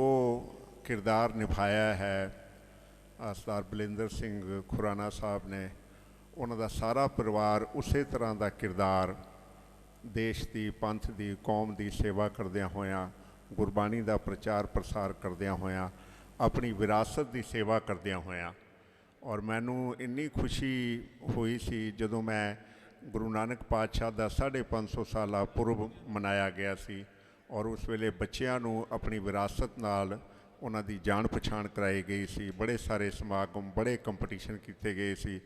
ਕਿਰਦਾਰ ਨਿਭਾਇਆ ਹੈ ਸਰਦਾਰ ਬਲਿੰਦਰ ਸਿੰਘ ਖੁਰਾਣਾ ਸਾਹਿਬ ਨੇ, ਉਹਨਾਂ ਦਾ ਸਾਰਾ ਪਰਿਵਾਰ ਉਸੇ ਤਰ੍ਹਾਂ ਦਾ ਕਿਰਦਾਰ ਦੇਸ਼ ਦੀ, ਪੰਥ ਦੀ, ਕੌਮ ਦੀ ਸੇਵਾ ਕਰਦਿਆਂ ਹੋਇਆਂ, ਗੁਰਬਾਣੀ ਦਾ ਪ੍ਰਚਾਰ ਪ੍ਰਸਾਰ ਕਰਦਿਆਂ ਹੋਇਆਂ, ਆਪਣੀ ਵਿਰਾਸਤ ਦੀ ਸੇਵਾ ਕਰਦਿਆਂ ਹੋਇਆਂ। ਔਰ ਮੈਨੂੰ ਇੰਨੀ ਖੁਸ਼ੀ ਹੋਈ ਸੀ ਜਦੋਂ ਮੈਂ ਗੁਰੂ ਨਾਨਕ ਪਾਤਸ਼ਾਹ ਦਾ 550 ਸਾਲਾ ਪੁਰਬ ਮਨਾਇਆ ਗਿਆ ਸੀ ਔਰ ਉਸ ਵੇਲੇ ਬੱਚਿਆਂ ਨੂੰ ਆਪਣੀ ਵਿਰਾਸਤ ਨਾਲ ਉਹਨਾਂ ਦੀ ਜਾਣ ਪਛਾਣ ਕਰਾਈ ਗਈ ਸੀ। ਬੜੇ ਸਾਰੇ ਸਮਾਗਮ, ਬੜੇ ਕੰਪੀਟੀਸ਼ਨ ਕੀਤੇ ਗਏ ਸੀ।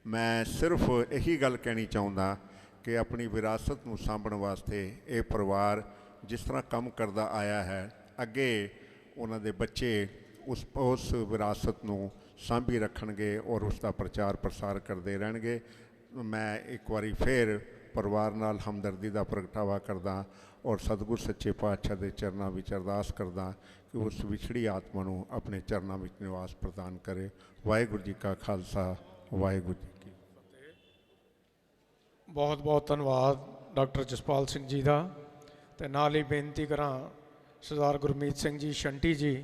ਮੈਂ ਸਿਰਫ ਇਹੀ ਗੱਲ ਕਹਿਣੀ ਚਾਹੁੰਦਾ ਕਿ ਆਪਣੀ ਵਿਰਾਸਤ ਨੂੰ ਸਾਂਭਣ ਵਾਸਤੇ ਇਹ ਪਰਿਵਾਰ ਜਿਸ ਤਰ੍ਹਾਂ ਕੰਮ ਕਰਦਾ ਆਇਆ ਹੈ, ਅੱਗੇ ਉਹਨਾਂ ਦੇ ਬੱਚੇ ਉਸ ਵਿਰਾਸਤ ਨੂੰ ਸਾਂਭੀ ਰੱਖਣਗੇ ਔਰ ਉਸ ਦਾ ਪ੍ਰਚਾਰ ਪ੍ਰਸਾਰ ਕਰਦੇ ਰਹਿਣਗੇ। ਮੈਂ ਇੱਕ ਵਾਰੀ ਫਿਰ ਪਰਿਵਾਰ ਨਾਲ ਹਮਦਰਦੀ ਦਾ ਪ੍ਰਗਟਾਵਾ ਕਰਦਾ ਔਰ ਸਤਿਗੁਰ ਸੱਚੇ ਪਾਤਸ਼ਾਹ ਦੇ ਚਰਨਾਂ ਵਿੱਚ ਅਰਦਾਸ ਕਰਦਾ ਕਿ ਉਸ ਵਿਛੜੀ ਆਤਮਾ ਨੂੰ ਆਪਣੇ ਚਰਨਾਂ ਵਿੱਚ ਨਿਵਾਸ ਪ੍ਰਦਾਨ ਕਰੇ। ਵਾਹਿਗੁਰੂ ਜੀ ਕਾ ਖਾਲਸਾ, ਵਾਹਿਗੁਰੂ ਜੀ ਕੀ ਫਤਿਹ। ਬਹੁਤ ਬਹੁਤ ਧੰਨਵਾਦ ਡਾਕਟਰ ਜਸਪਾਲ ਸਿੰਘ ਜੀ ਦਾ। ਅਤੇ ਨਾਲ ਹੀ ਬੇਨਤੀ ਕਰਾਂ ਸਰਦਾਰ ਗੁਰਮੀਤ ਸਿੰਘ ਜੀ ਸ਼ੰਟੀ ਜੀ,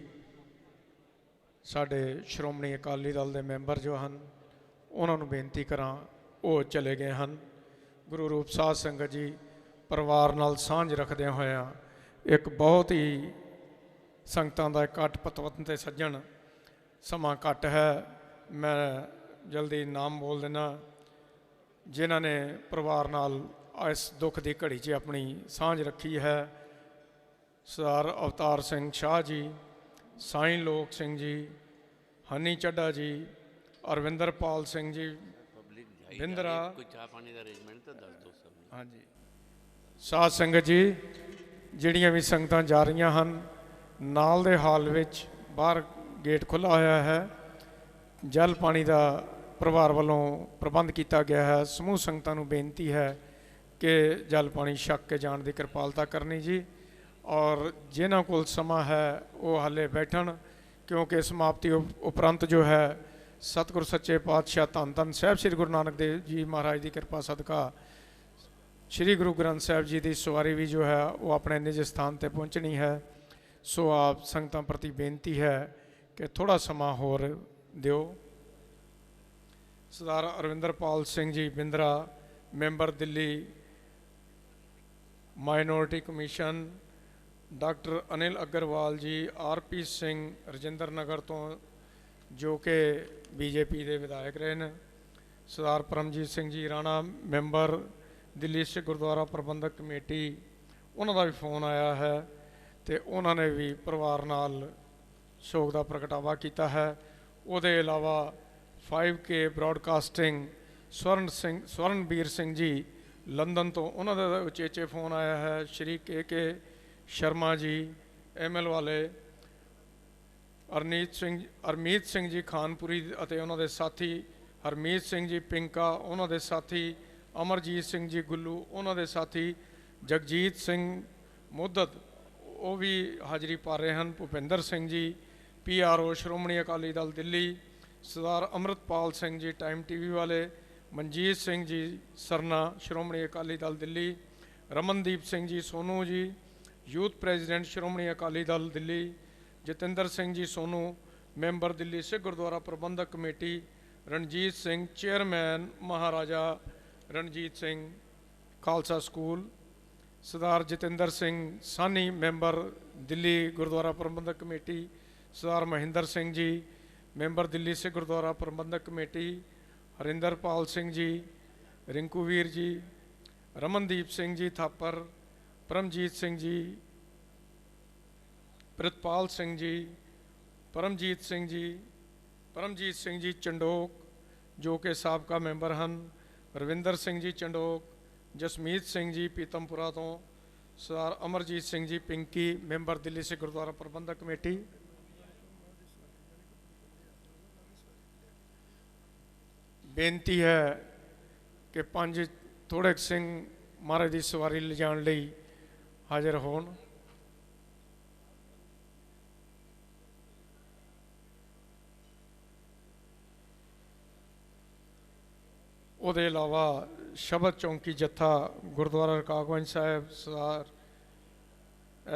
ਸਾਡੇ ਸ਼੍ਰੋਮਣੀ ਅਕਾਲੀ ਦਲ ਦੇ ਮੈਂਬਰ ਜੋ ਹਨ, ਉਹਨਾਂ ਨੂੰ ਬੇਨਤੀ ਕਰਾਂ, ਉਹ ਚਲੇ ਗਏ ਹਨ। ਗੁਰੂ ਰੂਪ ਸਾਧ ਸੰਗਤ ਜੀ ਪਰਿਵਾਰ ਨਾਲ ਸਾਂਝ ਰੱਖਦਿਆਂ ਹੋਇਆਂ ਇੱਕ ਬਹੁਤ ਹੀ ਸੰਗਤਾਂ ਦਾ ਇਕੱਠ, ਪਤਵਤਨ ਅਤੇ ਸੱਜਣ, ਸਮਾਂ ਘੱਟ ਹੈ, ਮੈਂ ਜਲਦੀ ਨਾਮ ਬੋਲ ਦੇਣਾ ਜਿਨ੍ਹਾਂ ਨੇ ਪਰਿਵਾਰ ਨਾਲ ਇਸ ਦੁੱਖ ਦੀ ਘੜੀ 'ਚ ਆਪਣੀ ਸਾਂਝ ਰੱਖੀ ਹੈ। ਸਰਦਾਰ ਅਵਤਾਰ ਸਿੰਘ ਸ਼ਾਹ ਜੀ, ਸਾਈਂ ਲੋਕ ਸਿੰਘ ਜੀ, ਹਨੀ ਚੱਡਾ ਜੀ, ਅਰਵਿੰਦਰਪਾਲ ਸਿੰਘ ਜੀ ਬਿੰਦਰਾ, ਕੋਈ ਚਾਹ ਪਾਣੀ ਦਾ ਅਰੇਂਜਮੈਂਟ ਤਾਂ ਦੱਸ ਦਿਓ ਸਭ। ਹਾਂਜੀ, ਸਾਧ ਸੰਗਤ ਜੀ, ਜਿਹੜੀਆਂ ਵੀ ਸੰਗਤਾਂ ਜਾ ਰਹੀਆਂ ਹਨ, ਨਾਲ ਦੇ ਹਾਲ ਵਿੱਚ ਬਾਹਰ ਗੇਟ ਖੁੱਲ੍ਹਾ ਹੋਇਆ ਹੈ, ਜਲ ਪਾਣੀ ਦਾ ਪਰਿਵਾਰ ਵੱਲੋਂ ਪ੍ਰਬੰਧ ਕੀਤਾ ਗਿਆ ਹੈ। ਸਮੂਹ ਸੰਗਤਾਂ ਨੂੰ ਬੇਨਤੀ ਹੈ ਕਿ ਜਲ ਪਾਣੀ ਛਕ ਕੇ ਜਾਣ ਦੀ ਕਿਰਪਾਲਤਾ ਕਰਨੀ ਜੀ। ਔਰ ਜਿਨ੍ਹਾਂ ਕੋਲ ਸਮਾਂ ਹੈ ਉਹ ਹਾਲੇ ਬੈਠਣ, ਕਿਉਂਕਿ ਸਮਾਪਤੀ ਉਪਰੰਤ ਜੋ ਹੈ ਸਤਿਗੁਰ ਸੱਚੇ ਪਾਤਸ਼ਾਹ ਧੰਨ ਧੰਨ ਸਾਹਿਬ ਸ੍ਰੀ ਗੁਰੂ ਨਾਨਕ ਦੇਵ ਜੀ ਮਹਾਰਾਜ ਦੀ ਕਿਰਪਾ ਸਦਕਾ ਸ੍ਰੀ ਗੁਰੂ ਗ੍ਰੰਥ ਸਾਹਿਬ ਜੀ ਦੀ ਸਵਾਰੀ ਵੀ ਜੋ ਹੈ ਉਹ ਆਪਣੇ ਨਿਜ ਸਥਾਨ 'ਤੇ ਪਹੁੰਚਣੀ ਹੈ। ਸੋ ਆਪ ਸੰਗਤਾਂ ਪ੍ਰਤੀ ਬੇਨਤੀ ਹੈ ਕਿ ਥੋੜ੍ਹਾ ਸਮਾਂ ਹੋਰ ਦਿਓ। ਸਰਦਾਰ Arvinderpal Singh ji Bindra, member Delhi minority commission, doctor Anil Agarwal ਜੀ, RP ਸਿੰਘ ਰਜਿੰਦਰ ਨਗਰ ਤੋਂ, ਜੋ ਕਿ BJP ਦੇ ਵਿਧਾਇਕ ਰਹੇ ਨੇ, ਸਰਦਾਰ ਪਰਮਜੀਤ ਸਿੰਘ ਜੀ ਰਾਣਾ, ਮੈਂਬਰ ਦਿੱਲੀ ਸਿੱਖ ਗੁਰਦੁਆਰਾ ਪ੍ਰਬੰਧਕ ਕਮੇਟੀ, ਉਹਨਾਂ ਦਾ ਵੀ ਫੋਨ ਆਇਆ ਹੈ ਅਤੇ ਉਹਨਾਂ ਨੇ ਵੀ ਪਰਿਵਾਰ ਨਾਲ ਸ਼ੋਕ ਦਾ ਪ੍ਰਗਟਾਵਾ ਕੀਤਾ ਹੈ। ਉਹਦੇ ਇਲਾਵਾ 5K broadcasting ਸਵਰਨਬੀਰ Singh ji London ਤੋਂ, ਉਹਨਾਂ ਦਾ ਉਚੇਚੇ ਫੋਨ ਆਇਆ ਹੈ। ਸ਼੍ਰੀ KK ਸ਼ਰਮਾ ਜੀ ML ਵਾਲੇ, ਅਰਮੀਤ ਸਿੰਘ ਜੀ ਖਾਨਪੁਰੀ ਅਤੇ ਉਹਨਾਂ ਦੇ ਸਾਥੀ, ਹਰਮੀਤ ਸਿੰਘ ਜੀ ਪਿੰਕਾ ਉਹਨਾਂ ਦੇ ਸਾਥੀ, ਅਮਰਜੀਤ ਸਿੰਘ ਜੀ ਗੁੱਲੂ ਉਹਨਾਂ ਦੇ ਸਾਥੀ, ਜਗਜੀਤ ਸਿੰਘ ਮੁੱਦਤ ਉਹ ਵੀ ਹਾਜ਼ਰੀ ਭਰ ਰਹੇ ਹਨ, ਭੁਪਿੰਦਰ ਸਿੰਘ ਜੀ PRO ਸ਼੍ਰੋਮਣੀ ਅਕਾਲੀ ਦਲ ਦਿੱਲੀ, ਸਰਦਾਰ ਅੰਮ੍ਰਿਤਪਾਲ ਸਿੰਘ ਜੀ ਟਾਈਮ TV ਵਾਲੇ, ਮਨਜੀਤ ਸਿੰਘ ਜੀ ਸਰਨਾ Shiromani Akali Dal Delhi, Ramandeep Singh ji Sonu ji youth president Shiromani Akali Dal Delhi, Jatinder Singh ji Sonu member Delhi Sikh Gurdwara Prabandhak committee, Ranjit Singh chairman Maharaja Ranjit Singh Khalsa school, Sardar Jatinder Singh Sani member Delhi Gurdwara Prabandhak committee, Sardar Mahinder Singh ji member Delhi Sikh Gurdwara Prabandhak committee, Harinderpal Singh ji, Rinku ਵੀਰ ਜੀ, ਰਮਨਦੀਪ ਸਿੰਘ ਜੀ ਥਾਪਰ, ਪਰਮਜੀਤ ਸਿੰਘ ਜੀ, ਪ੍ਰਿਤਪਾਲ ਸਿੰਘ ਜੀ, ਪਰਮਜੀਤ ਸਿੰਘ ਜੀ ਚੰਡੋਕ ਜੋ ਕਿ ਸਾਬਕਾ ਮੈਂਬਰ ਹਨ, ਰਵਿੰਦਰ ਸਿੰਘ ਜੀ ਚੰਡੋਕ, ਜਸਮੀਤ ਸਿੰਘ ਜੀ ਪੀਤਮਪੁਰਾ ਤੋਂ, ਸਰਦਾਰ ਅਮਰਜੀਤ ਸਿੰਘ ਜੀ ਪਿੰਕੀ ਮੈਂਬਰ ਦਿੱਲੀ ਸਿੱਖ ਗੁਰਦੁਆਰਾ ਪ੍ਰਬੰਧਕ ਕਮੇਟੀ। ਬੇਨਤੀ ਹੈ ਕਿ 5 ਥੋੜ੍ਹੇ ਸਿੰਘ ਮਹਾਰਾਜ ਦੀ ਸਵਾਰੀ ਲਿਜਾਣ ਲਈ ਹਾਜ਼ਰ ਹੋਣ। ਉਹਦੇ ਇਲਾਵਾ ਸ਼ਬਦ ਚੌਂਕੀ ਜੱਥਾ ਗੁਰਦੁਆਰਾ ਰਕਾਬਗੰਜ ਸਾਹਿਬ, ਸਰਦਾਰ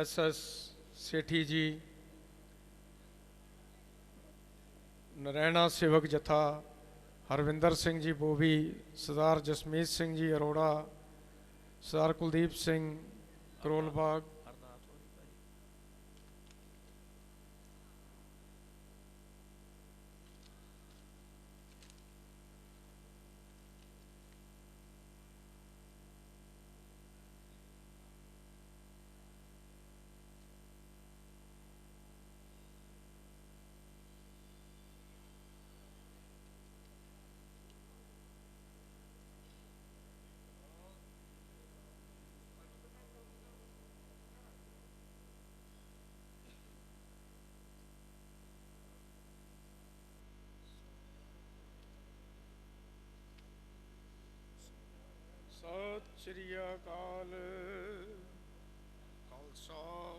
SS ਸੇਠੀ ਜੀ, ਨਰੈਣਾ ਸੇਵਕ ਜੱਥਾ ਹਰਵਿੰਦਰ ਸਿੰਘ ਜੀ ਬੋਬੀ, ਸਰਦਾਰ ਜਸਮੀਤ ਸਿੰਘ ਜੀ ਅਰੋੜਾ, ਸਰਦਾਰ ਕੁਲਦੀਪ ਸਿੰਘ ਕਰੋਲਬਾਗ, ਸਤਿ ਸ਼੍ਰੀ ਅਕਾਲ। ਖਾਲਸਾ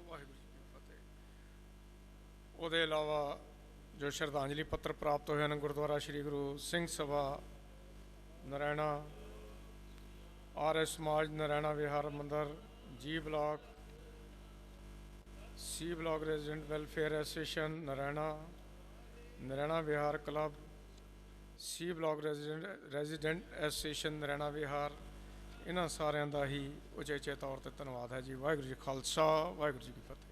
ਵਾਹਿਗੁਰੂ ਜੀ ਕੀ ਫਤਿਹ। ਉਹਦੇ ਇਲਾਵਾ ਜੋ ਸ਼ਰਧਾਂਜਲੀ ਪੱਤਰ ਪ੍ਰਾਪਤ ਹੋਏ ਹਨ, ਗੁਰਦੁਆਰਾ ਸ਼੍ਰੀ ਗੁਰੂ ਸਿੰਘ ਸਭਾ ਨਰੈਣਾ, RS ਸਮਾਜ ਨਰੈਣਾ ਵਿਹਾਰ ਮੰਦਰ, G block, C block resident welfare association Naraina, Naraina Vihar club, C block resident association Naraina Vihar, ਇਹਨਾਂ ਸਾਰਿਆਂ ਦਾ ਹੀ ਉਚੇਚੇ ਤੌਰ ਤੇ ਧੰਨਵਾਦ ਹੈ ਜੀ। ਵਾਹਿਗੁਰੂ ਜੀ ਖਾਲਸਾ, ਵਾਹਿਗੁਰੂ ਜੀ ਕੀ ਫਤਿਹ।